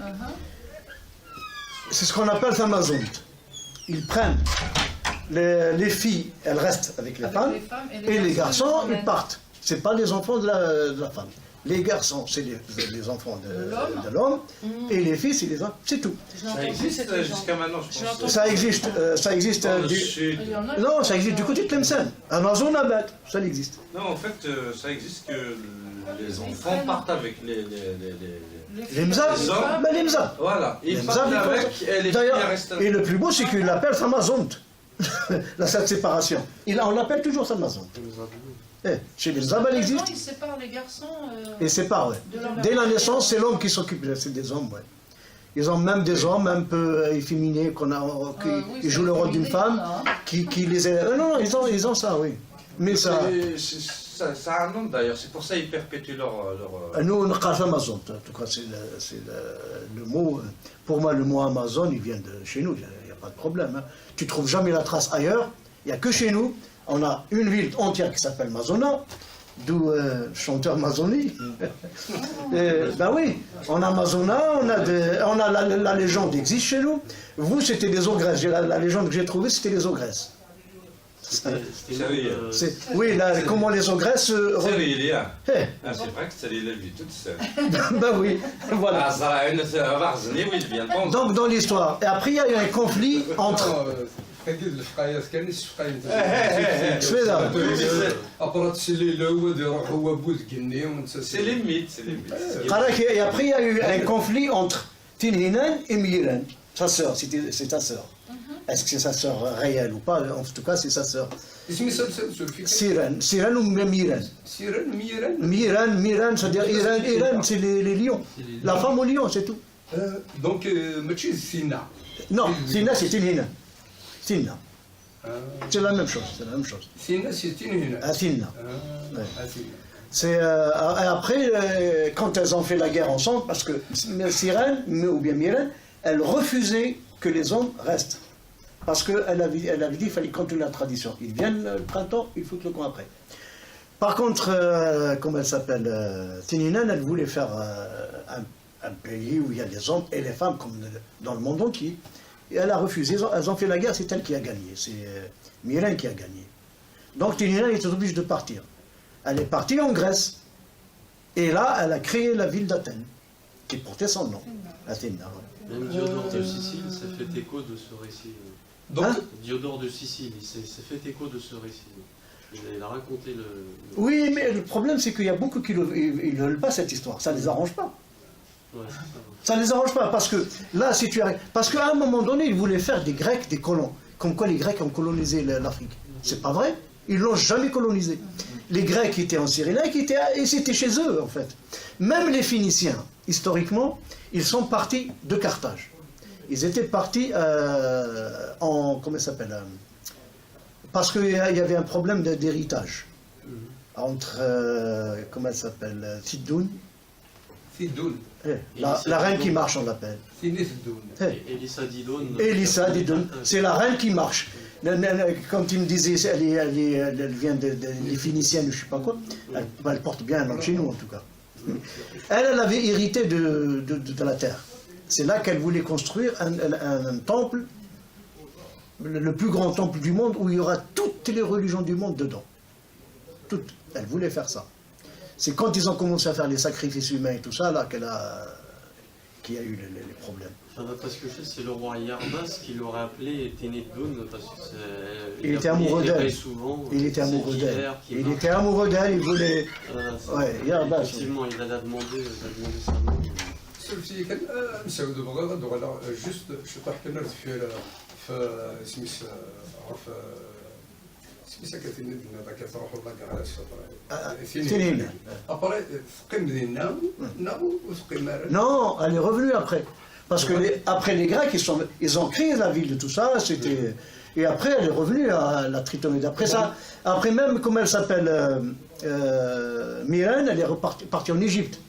A: c'est ce qu'on appelle Amazon. Ils prennent les filles, elles restent avec les femmes, et les garçons, ils partent. Ce n'est pas les enfants de la femme. Les garçons, c'est les enfants de l'homme, et les filles, c'est les enfants. C'est tout.
E: Ça existe jusqu'à maintenant, je pense.
A: Ça existe.
E: Dans le sud.
A: Non, ça existe du côté de Tlemcen. Amazon Abad, ça existe.
E: Non, en fait, ça existe que les enfants partent avec
A: les mzab. Les mzab.
E: Voilà, ils partent avec, et les filles restent.
A: Et le plus beau, c'est qu'il l'appelle Samazont. Cette séparation. On l'appelle toujours Samazont. Chez les mzab, elle existe.
F: Ils séparent les garçons.
A: Ils séparent, oui. Dès la naissance, c'est l'homme qui s'occupe. C'est des hommes, oui. Ils ont même des hommes un peu efféminés qui jouent le rôle d'une femme, qui les aident. Non, ils ont ça, oui. Mais ça.
B: ça a un nom d'ailleurs, c'est pour ça qu'ils perpétuent leur...
A: Nous, on a Amazon, en tout cas, c'est le mot. Pour moi, le mot Amazon, il vient de chez nous, il n'y a pas de problème. Hein. Tu ne trouves jamais la trace ailleurs, il n'y a que chez nous. On a une ville entière qui s'appelle Mazona, d'où chanteur Mazoni. Ben oui, on a Mazona, on a la légende existe chez nous. Vous, c'était les ogresses. La légende que j'ai trouvée, c'était les ogresses. Oui, là, comment les ogresses...
B: C'est vrai que c'est la vie toute seule.
A: Ben oui, voilà. Donc dans l'histoire. Et après, il y a eu un conflit entre...
B: C'est les mythes,
A: Et après, il y a eu un conflit entre Tinhinan et Miran. Sa sœur, c'est ta sœur. Est-ce que c'est sa sœur réelle ou pas? En tout cas, c'est sa sœur. Siran ou Miran? Miran, c'est-à-dire Iran, c'est les lions. La femme au lion, c'est tout.
K: Donc, Sina.
A: Non, Sina, c'est Tinhinan. Sina. C'est la même chose, c'est la même chose.
K: Sina, c'est Tinhinan.
A: Sina. Après, quand elles ont fait la guerre ensemble, parce que Siran, ou bien Miran, elle refusait que les hommes restent. Parce qu'elle avait dit qu'il fallait continuer la tradition. Ils viennent le printemps, ils foutent le camp après. Par contre, comment elle s'appelle, Tinhinan, elle voulait faire un pays où il y a les hommes et les femmes, comme dans le monde entier. Et elle a refusé, elles ont fait la guerre, c'est elle qui a gagné. C'est Miran qui a gagné. Donc Tinhinan était obligée de partir. Elle est partie en Grèce. Et là, elle a créé la ville d'Athènes, qui portait son nom, Athéna.
I: Même Diodore de Sicile s'est fait écho de ce récit.
A: Donc,
I: Diodore de Sicile, il s'est fait écho de ce récit. Il a raconté le...
A: Oui, mais le problème, c'est qu'il y a beaucoup qui ne veulent pas cette histoire. Ça ne les arrange pas.
I: Ouais,
A: ça ne les arrange pas, parce que là, si tu arrives... Parce qu'à un moment donné, ils voulaient faire des Grecs des colons. Comme quoi les Grecs ont colonisé l'Afrique. C'est pas vrai. Ils l'ont jamais colonisé. Les Grecs étaient en Syrie, et c'était chez eux, en fait. Même les Phéniciens, historiquement, ils sont partis de Carthage. Ils étaient partis comment ça s'appelle, parce qu'il y avait un problème d'héritage entre, comment elle s'appelle, Sidoun. La reine qui marche, on l'appelle.
I: Elissa Didoun.
A: Elissa Didoun, c'est la reine qui marche. Comme tu me disais, elle vient des Phéniciennes, je ne sais pas quoi. Elle porte bien un nom chez nous, en tout cas. Elle avait hérité de la terre. C'est là qu'elle voulait construire un temple, le plus grand temple du monde, où il y aura toutes les religions du monde dedans. Toutes. Elle voulait faire ça. C'est quand ils ont commencé à faire les sacrifices humains et tout ça, là, qu'il y a eu les problèmes.
I: Enfin, d'après ce que je sais, c'est le roi Yarbas qui l'aurait appelé Ténédoun, parce que
A: il était amoureux d'elle. Il était amoureux d'elle. Il était amoureux d'elle, il voulait... ouais, Yarbas.
I: Effectivement, il a demandé sa main.
K: سولفتي كان مسعود بغا دوغلا جوست شطح كنا في سميس عرف سميسا كتني دابا كتروح والله كاع على الشطر
A: Tinhinan.
K: ابري فقيم ديالنا وفقيم مارن.
A: Non, elle est revenue après. Parce que après les Grecs, ils ont créé la ville de tout ça, c'était... Et après, elle est revenue à la Tritonide. Après ça, après même, comment elle s'appelle, Miran, elle est partie en Égypte.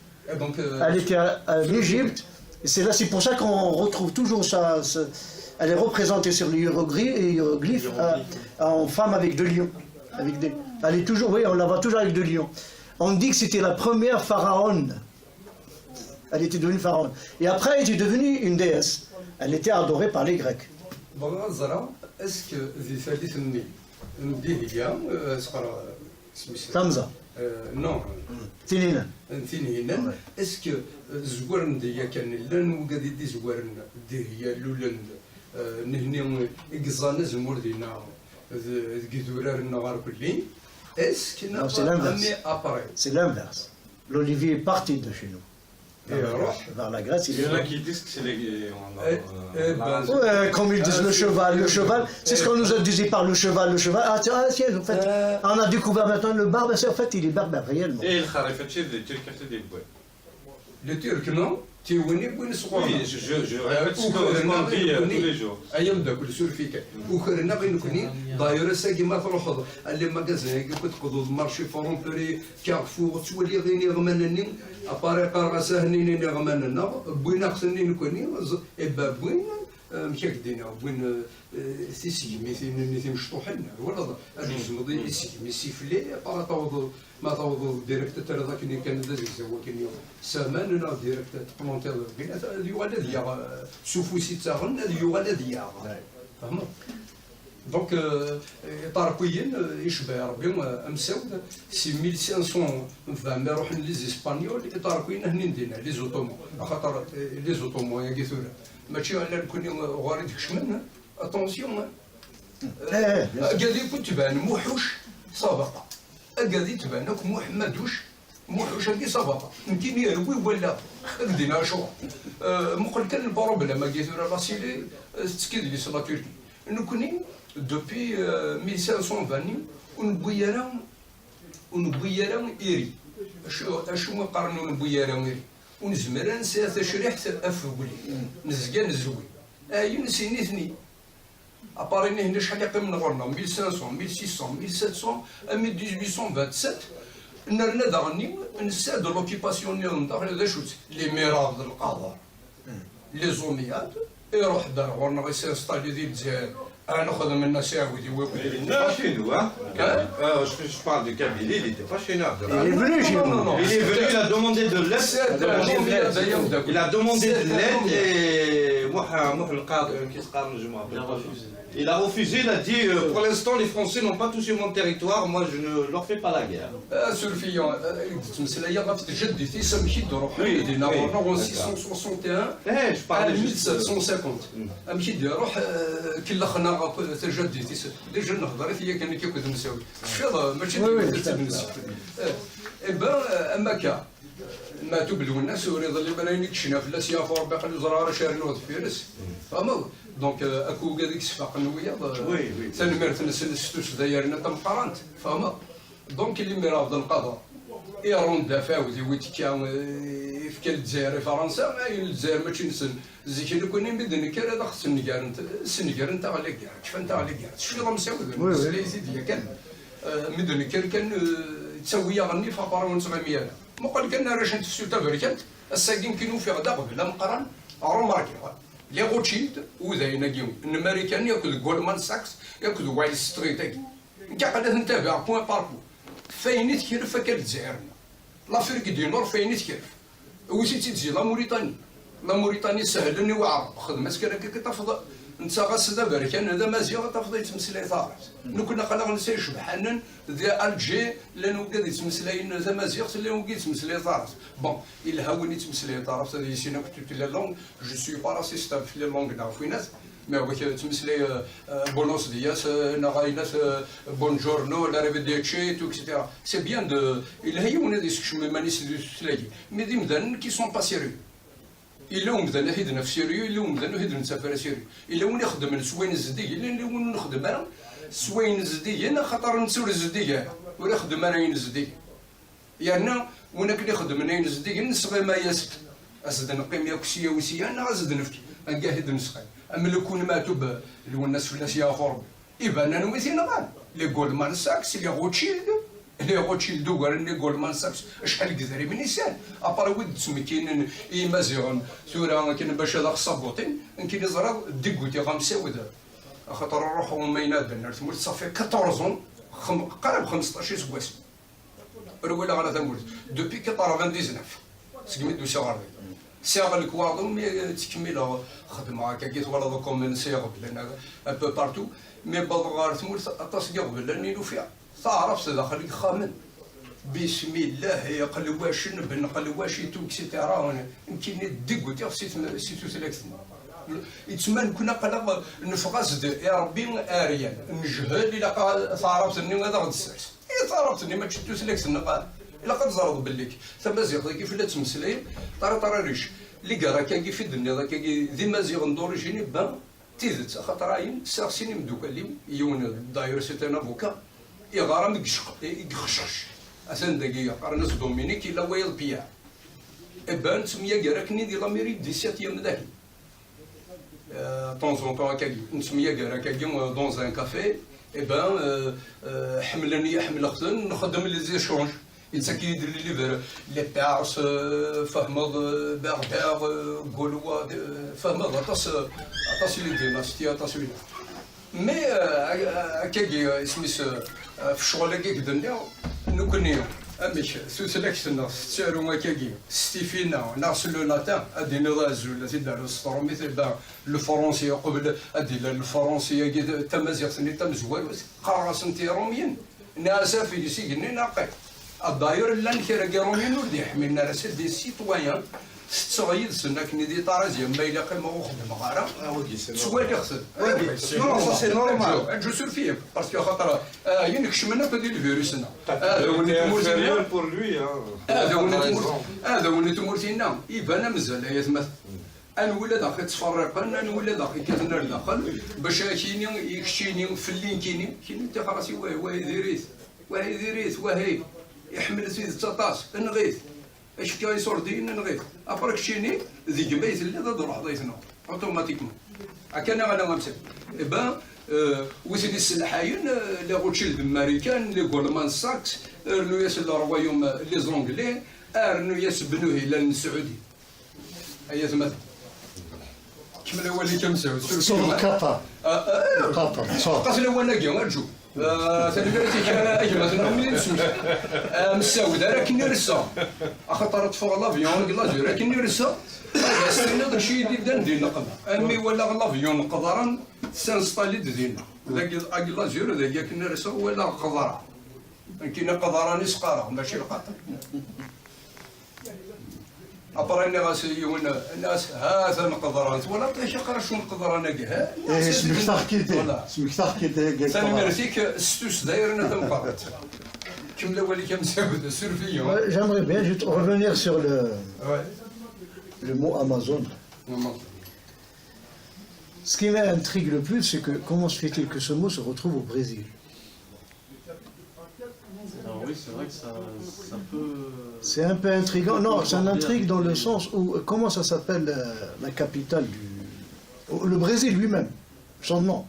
K: Donc,
A: elle était en Égypte, et c'est pour ça qu'on retrouve toujours ça. Elle est représentée sur les hiéroglyphes en femme avec deux lions. Elle est toujours, oui, on la voit toujours avec deux lions. On dit que c'était la première pharaone. Elle était devenue pharaon. Et après, elle était devenue une déesse. Elle était adorée par les Grecs.
K: Est-ce que
A: Tamza.
K: Non.
A: Tinhinan.
K: Est-ce que زوارن ديا كان لان وقادي دي زوارن ديا لولن نهني إقزانا زمور دينا ذكذورارنا غار كلين est-ce qu'il n'a pas amené appareil?
A: C'est l'inverse. L'olivier est parti de chez nous. Vers la Grèce, il y en a qui disent que c'est les... comme ils disent le cheval, c'est ce qu'on nous a dit par le cheval. Ah tiens, en fait, on a découvert maintenant le barbe, en fait il est berbère réellement.
B: Et le kharifat, c'est des Turcs, c'est des bouets.
K: Les Turcs, non? تيوني بوين صغار
B: Oui, je répète ce qu'on dit tous les jours.
K: ايام ذاك السور فيك وكرنا غير نكوني دايره ساكي ما تروح اللي ماغازان كنت تقضوا مارشي فورونبري كارفور تولي غيني غمانني اباريقا راسهني غماننا بوين خصني نكوني ابا بوين مشاك دينا بوين سيسي مثل مشطوحين ولا الجزمضي سي سيفلي طاوض ما طاوض ديريكت ترى ذاك اللي كان دازيز هو كان سامان لا ديريكت تبلونتي بين يوغالا ديا سوفوسي تاغن يوغالا ديا فهمت دونك طارقيين يشبه ربي امساود سي 1520 نروح لي اسبانيول طارقيين هني ندينا لي زوتومون خاطر لي زوتومون يا كيثوره ماشي على نكون غاري تكشمن اتونسيون قال كنت تبان موحوش سابقه قال تبانك محمدوش موحوش هكي سابقه يمكن يروي ولا قدينا شو مقل كان البروبليم ما قيثوره لاسيلي تسكيد لي سلا تركي نكوني دوبي 1520 ونبويران إيري أشو مقارنو نبويران إيري ونزمران سياسة شريحة أفولي نزقان الزوي نسيني ثني أباريني هنا شحال يقيم من غورنا 1500 1600 1700 1827 نرنا داغني نساد لوكيباسيون ديالهم داخل هذا شوت لي ميراض القضاء لي زوميات يروح دار غورنا غير سينستالي ديال الجزائر أنا ناخذ من الناس يعاود يوقف.
B: Il n'était pas chez nous, hein. Je parle de Kabylie, il n'était pas chez nous.
A: Il est venu chez nous.
B: Il est venu, il a demandé de l'aide. Il a demandé de l'aide et moi, qu'est-ce que je me rappelle pas. Il a refusé, il a dit pour l'instant les Français n'ont pas touché mon territoire, moi je ne leur fais pas la guerre.
K: سولفيون تمسلايا غتجدي تيسمحي تروح لينا ورنا 661
B: je parlais
K: 1750 امشي روح كل خنا تجدي ديجا نهضر فيا كان كيكون مساوي شفيض ماشي تبنس ايبا اما كا ما تبلو الناس وريض اللي بنايني كشنا في الاسيا فور باقي الزرار شارين وض فيرس فما دونك اكو كذاك السفاق النويض تنمرت نسلستوش دايرنا تمقارنت فما دونك اللي مرافض القضاء يرون دافاوزي ويتكا في الجزائر فرنسا ما الجزائر ماشي نسن زيك اللي كوني بدنا كان هذا خص السنجار نتا على كاع كيف نتا على كاع شنو مساوي سليزي ديال كان مدن كان تسوي غني في 4700 ما قال كان راش نتفسو تبركات الساكن كانوا في غدا قبل مقرن روماركي لي روتشيلد وذاينا كيو الامريكان ياكل جولمان ساكس ياكل وايل ستريت كاع قاعد نتابع بوين بار بوين فاين تكرف كان الجزائر لافريك دي نور فاين تكرف وسيتي تجي لا موريتاني سهل اني واعر خدمه كان كتفضل انت غاسدا بركان هذا مازيغ تفضل يتمسلاي ثارت نكون قال نسي شبحانن ديال الجي لانه قاد يتمسلاي هذا مازيغ لانه قاد يتمسلاي ثارت بون الا هاوني يتمسلاي ثارت هذه سينا كنت في لا لونغ جو سوي با راسيست في لي لونغ نعرفينات ما هو تمسلاي بونوس دياس نغاينات بونجورنو لا ريفيديتشي تو اكسيتيرا سي بيان دو الا هي ونا ديسكش مانيس دو سلاي مي دي مدان كي سون با سيريو إلا ومدنا هيدنا في سيريو إلا ومدنا هيدنا نسافر سيريو إلا وين يخدم سوين الزدية إلا وين نخدم أنا سوين الزدية أنا خاطر نسول الزدية ولا يخدم أنا الزدية يعني وين كني يخدم أنا الزدية نسقي ما ياسك أزد نقيم ياكسيا وسيا أنا أزد نفكي أنقاهد نسقي أما لو كون ماتوا الناس في الناس ياخرب إيبان أنا مثينا غان لي جولدمان ساكس لي روتشيلد لي روتشيلد وقال لي جولدمان ساكس شحال كثري من نيسان ابار ود تسمي كاين مازيغون ثورة كاين باش هذا الصابوطين كاين زرا ديكوتي غمساود خاطر نروحوا ميناد بنا تمولت صافي 14 قرب 15 سواس ولا غانا تمولت دوبي 99 سكميت دو شهر سيغ الكواردون تكمل خدمه هكا كي تولى دوكم من سيغ لان ان بو بارتو مي بلغار تمولت اتصل قبل لاني فيها تعرف داخل خامن بسم الله يقلواش بن قلواش تو اكسيتيرا يمكن الدق وتي سيتو سيليكشن يتسمى كنا قلق نفقص يا ربي اريان نجهل الا تعرفتني هذا غد الساس تعرفتني ما تشتو سيليكشن الا قد زرد بالك ثم زيق كيف لا تمسلي طرا ريش اللي قرا كان كيف الدنيا ذاك ذي مازيغ ندور جيني با تيزت خاطر عين سارسيني مدوك اللي يون داير سيتان افوكا يغرم يخشش أسان دقيقة قرنس دومينيك إلا ويل بيا et ben نسميها كراكني ديال لاميريك دي 7 ذاك طونزون طون هكاكي نسميها كراكاكي دون ان كافي et ben حملني حمل اختن نخدم لي زيشونج يتسكي يدير لي ليفر لي بارس فهمض بربر غولوا فهمض عطاس لي ديناستي عطاس لي مي هكاكي سميت في الشغل هكاك درنا نكوني اميش سوسلاكسنا تسارو هكاكي ستيفينا نارسلو لاتان ادي نغازو لا تدار السطور مثل لو فرونسي قبل ادي الفرونسي تمازيغ سني تمزوال قراص انت روميين ناس في سيغني ناقي الداير لان كيرا روميين ولدي حملنا راس دي سيتويان تصغيد سنة كني دي طارزيا ما إلا قيمة وخدم غارة سوال يخسر نو سي نورمال جو سور فيه باسكو خاطر ينكش منا كدير الفيروس هنا هذا هو اللي تمورتينا يبان مازال يا ثمث الولاد اخي تفرقنا الولاد اخي كيتنا لداخل باش كاينين يكشيني في اللين كاينين انت خلاص واه ديريت واه يحمل سيد تطاس نغيث اش كاين صوردين نغيث افرك شيني ذيك بيت اللي تروح ضيتنا اوتوماتيكمون هكا انا غنمسك با وسيدي السلحاين لي روتشيلد امريكان لي غولمان ساكس رنو ياس الرويوم لي زونغلي رنو ياس بنو هلال السعودي هيا ثم كمل هو اللي كمساو
A: صور قطر قطر صور
K: قتل هو ناقي نرجو تلقيتي كان اجمل منين نسمع مساود راكني رسا خاطر طفوا لافيون كلاجي راكني رسا استنى داك الشيء اللي ندير نقم امي ولا لافيون قدرا سانستالي ديالنا ذاك كلاجي ذاك كنا رسا ولا قدرا كاين قدراني سقاره ماشي القطر أبراني غاسيون الناس هذا نقدران ولا طيش قرا شو نقدران كها
A: اسمك تحكي
K: سامي مرتيك ستوس داير انا تنقرط كم الاول كم ساود سيرفيون
A: J'aimerais bien juste revenir sur le mot Amazon. Ce qui m'intrigue le plus, c'est que comment se fait-il que ce mot se retrouve au Brésil?
I: Alors oui, c'est vrai que ça peut...
A: C'est un peu intriguant. Non, ça m'intrigue dans le sens où, comment ça s'appelle la capitale du... Le Brésil lui-même, son nom.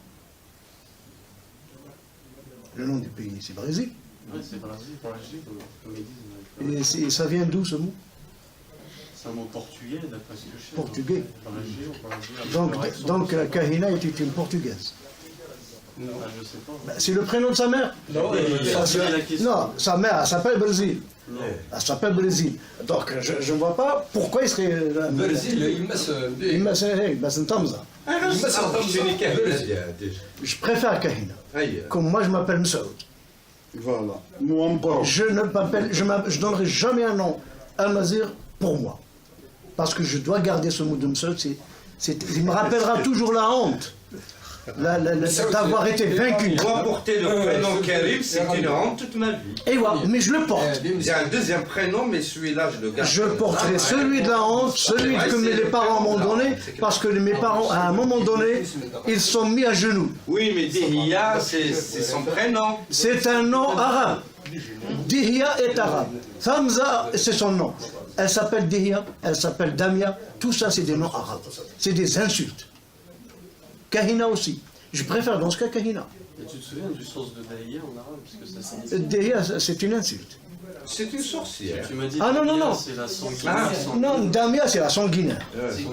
A: Le nom du pays, c'est Brésil.
I: Oui, c'est Brésil, comme ils disent.
A: Et ça vient d'où ce mot?
I: C'est un mot portugais, d'après ce que je sais.
A: Portugais.
I: Brésil.
A: Donc Kahina était une portugaise.
I: Non, je sais pas.
A: Ben, c'est le prénom de sa mère. Non, sa mère, elle s'appelle Brésil. Elle s'appelle Brésil. Donc je ne vois pas pourquoi il serait...
K: Brésil, il me
A: Je préfère Kahina. Comme moi je m'appelle Msaoud.
C: Voilà.
A: Je donnerai jamais un nom à Mazir pour moi. Parce que je dois garder ce mot de Msaoud. Il me rappellera toujours la honte. D'avoir été vaincu.
B: Moi, porter le prénom Karim, c'est une honte toute ma vie.
A: Et voilà, mais je le porte.
B: J'ai un deuxième prénom, mais celui-là, je le garde.
A: Je porterai celui de la honte, celui que les parents m'ont donné, parce que mes parents, à un moment donné, ils sont mis à genoux.
B: Oui, mais Dihia, c'est son prénom.
A: C'est un nom arabe. Dihia est arabe. Thamza, c'est son nom. Elle s'appelle Dihia, elle s'appelle Damia. Tout ça, c'est des noms arabes. C'est des insultes. Kahina aussi. Je préfère dans ce cas Kahina.
I: Et tu te souviens du sens de Dahia en arabe, parce que ça signifie...
A: Dihia, c'est une insulte.
B: C'est une sorcière.
I: Tu m'as dit
A: ah non, non.
I: C'est la sanguinaire.
A: Non, Damia, c'est la sanguinaire.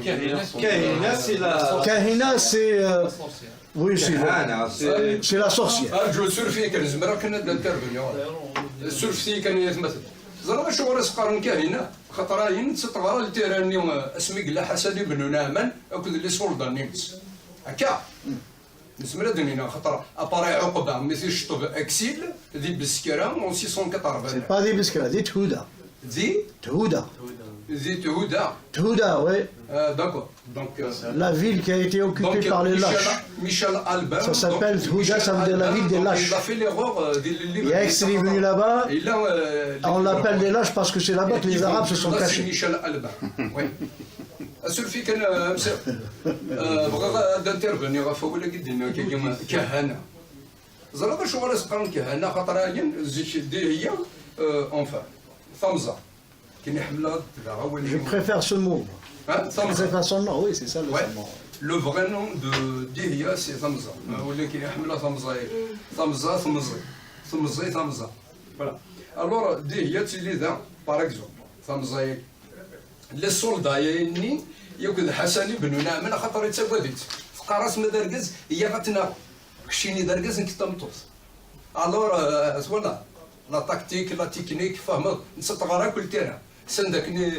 B: Kahina, c'est la...
A: Kahina, c'est... Oui, c'est la sorcière.
K: جو سورفي كان زمرا كنا نتربيو سورفي كان يتمثل زرا شغل سقارن كاينه خطراين تطغرا التيراني اسمي قلا حسن بن نعمان اكد اللي سولدان نيمس هكا نسمرا دنينا خطر اباري عقبه مثل شطب اكسيل ذي بسكرا اون 680
A: C'est pas des biscuits, des Thouda. Thouda. Thouda, oui.
K: D'accord. Donc,
A: la ville qui a été occupée par les lâches.
K: Michel Albin.
A: Ça s'appelle Thouda, ça veut dire la ville des lâches.
K: Il a fait l'erreur
A: Il y a Aix est venu là-bas. On l'appelle des lâches parce que c'est là-bas que les Arabes se sont cachés.
K: Michel Albin. Oui. السلفي كان بغى دانترفيني فولا قدنا كهنه زرا شغل سقرن كهنه خاطر زيك دي هي اونفا ثمزه
A: Je préfère ce mot.
K: Hein,
A: Je préfère son nom, oui, c'est ça le
K: Ouais.
A: nom.
K: Le vrai nom de Dihya, c'est Zamza. Zamza. Voilà. Alors, Dihya, tu l'es là, par exemple. Zamza, les soldats, il y a Hassani ben Naaman, خاطر يتسوديت. في قراص مدرجز هي غتنا كشيني درجز انك تمطوس. Alors, voilà. La tactique, la technique, فهمت. نستغرا كل تيران. سندكني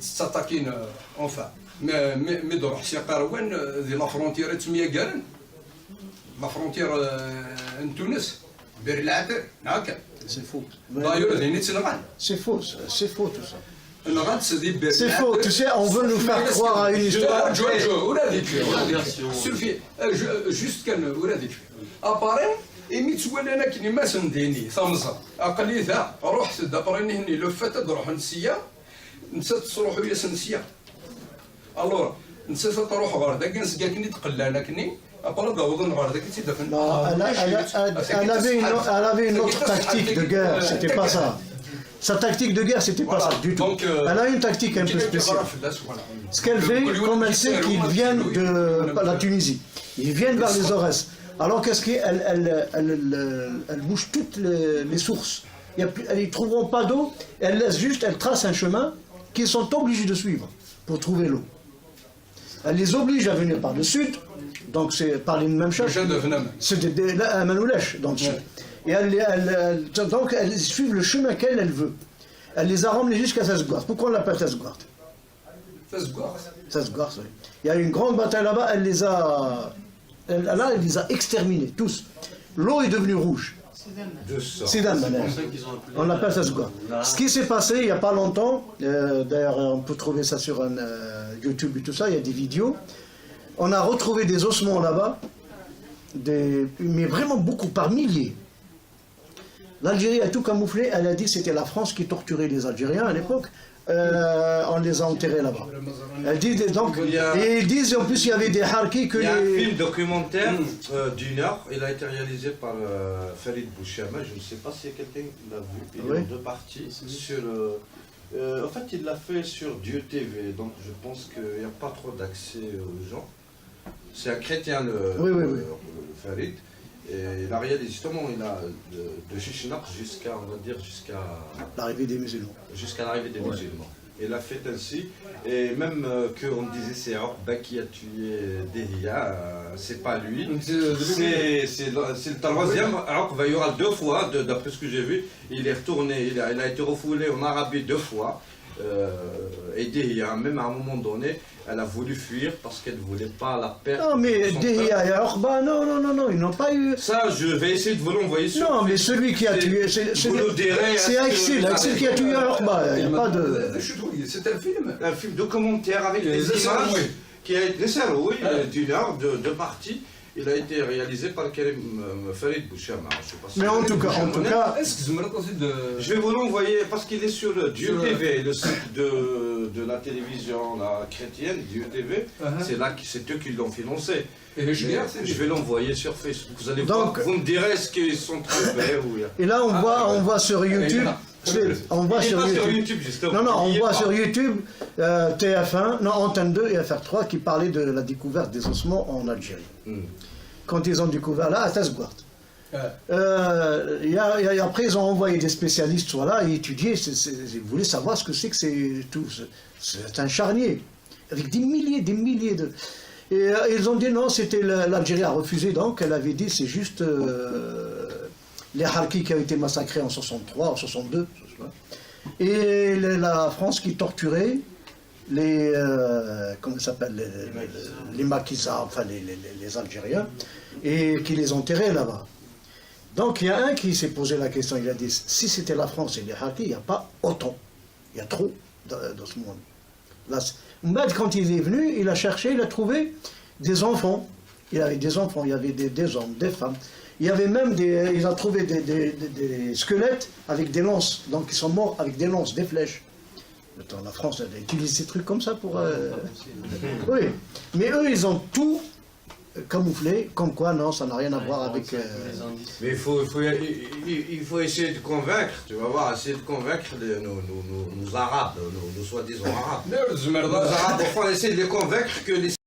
K: تستاتاكين اونفا مي دروح سي قروان ذي لا فرونتير تسمية كارن لا فرونتير ان تونس بير العتر هكا
A: C'est faux.
K: دايور ذيني تنغان
A: C'est faux, c'est faux tout ça.
K: نغان تسدي بير
A: C'est faux, tu sais, on veut nous faire croire à une histoire.
K: ولا ذيك سورفي جوست كان ولا ذيك اباري إمي تولي أنا كني ما سنديني ثمزة أقلي ذا روح دابريني هني لو فاتت روح نسيا نسات تروح ويا سنسيا ألور نسات تروح غير ذاك نسقا كني تقلانا كني أبارا داوضن غير ذاك تيدفن.
A: Non, elle avait une autre tactique de guerre, c'était pas ça. Sa tactique de guerre, c'était pas ça du tout. Elle a une tactique un peu spéciale. Ce qu'elle fait, comme elle sait qu'ils viennent de la Tunisie, ils viennent vers les Aurès. Alors qu'est-ce qu'elle elle bouge toutes les sources. Ils ne trouveront pas d'eau, elle laisse juste, elle trace un chemin qu'ils sont obligés de suivre pour trouver l'eau. Elle les oblige à venir par le sud, donc c'est par les mêmes choses. C'est un Manoulèche dans le sud. Et donc elles suivent le chemin qu'elle veut. Elle les a ramenés jusqu'à Sasgouart. Pourquoi on l'appelle Sasgouart? Sasgouart, oui. Il y a une grande bataille là-bas, elle les a exterminés, tous. L'eau est devenue rouge. C'est d'un on appelle ça Sasgouart. Ce qui s'est passé il n'y a pas longtemps, d'ailleurs on peut trouver ça sur YouTube et tout ça, il y a des vidéos. On a retrouvé des ossements là-bas, mais vraiment beaucoup, par milliers. L'Algérie a tout camouflé, elle a dit que c'était la France qui torturait les Algériens à l'époque. On les a enterrés là-bas. Elle dit donc, et ils disent en plus il y avait des harkis que
B: il y a un film documentaire d'une heure, il a été réalisé par Farid Bouchama, je ne sais pas si quelqu'un l'a vu, il est en deux parties. Sur, en fait, il l'a fait sur Dieu TV, donc je pense qu'il n'y a pas trop d'accès aux gens. C'est un chrétien, le Farid. Et il a réalisé justement, il a de Chichinaq jusqu'à, on va dire, jusqu'à
A: l'arrivée des musulmans.
B: Jusqu'à l'arrivée des musulmans. Il l'a fait ainsi, et même qu'on disait c'est Orba qui a tué Dihya, c'est pas lui. C'est le troisième. Orba, il y aura deux fois, d'après ce que j'ai vu, il est retourné, il a été refoulé en Arabie deux fois. Et Dihya, même à un moment donné, elle a voulu fuir parce qu'elle ne voulait pas la perdre.
A: Non, mais Dihya et Orba, non, ils n'ont pas eu.
B: Ça, je vais essayer de vous l'envoyer sur.
A: Non, mais celui qui a tué, c'est Axel qui a tué Orba. Il n'y a pas de.
K: C'est un film.
B: Un film documentaire avec des images qui a été d'une heure, deux parties. Il a été réalisé par Karim Farid Bouchama.
A: Mais en tout cas,
B: je vais vous l'envoyer parce qu'il est sur Dieu TV, le site de la télévision chrétienne, Dieu TV. C'est eux qui l'ont financé. Je vais l'envoyer sur Facebook. Vous allez voir, vous me direz ce qu'ils sont trompés.
A: Et là, on voit sur YouTube. On voit sur YouTube. On voit sur YouTube TF1, Antenne 2 et FR3 qui parlaient de la découverte des ossements en Algérie. Quand ils ont découvert là, à Sasgouart. Après, ils ont envoyé des spécialistes soit là et étudier. Ils voulaient savoir ce que c'est tout. C'est un charnier avec des milliers de. Et ils ont dit non, c'était l'Algérie a refusé, donc elle avait dit c'est juste les harkis qui ont été massacrés en 63, en 62, et la France qui torturait les comment ça s'appelle, les maquisards, enfin les Algériens, et qui les enterraient là-bas. Donc il y a un qui s'est posé la question, il a dit si c'était la France et les harkis, il n'y a pas autant, il y a trop dans ce monde. Là, quand il est venu, il a cherché, il a trouvé des enfants. Il y avait des enfants, il y avait des hommes, des femmes. Il y avait même ils ont trouvé des squelettes avec des lances. Donc ils sont morts avec des lances, des flèches. Attends, la France elle utilise ces trucs comme ça pour. Oui. Mais eux, ils ont tout camouflé, comme quoi non, ça n'a rien à voir avec...
L: Mais il faut essayer de convaincre, tu vas voir, essayer de convaincre nos Arabes, nos soi-disant Arabes. Nos Arabes, il faut essayer de les convaincre que les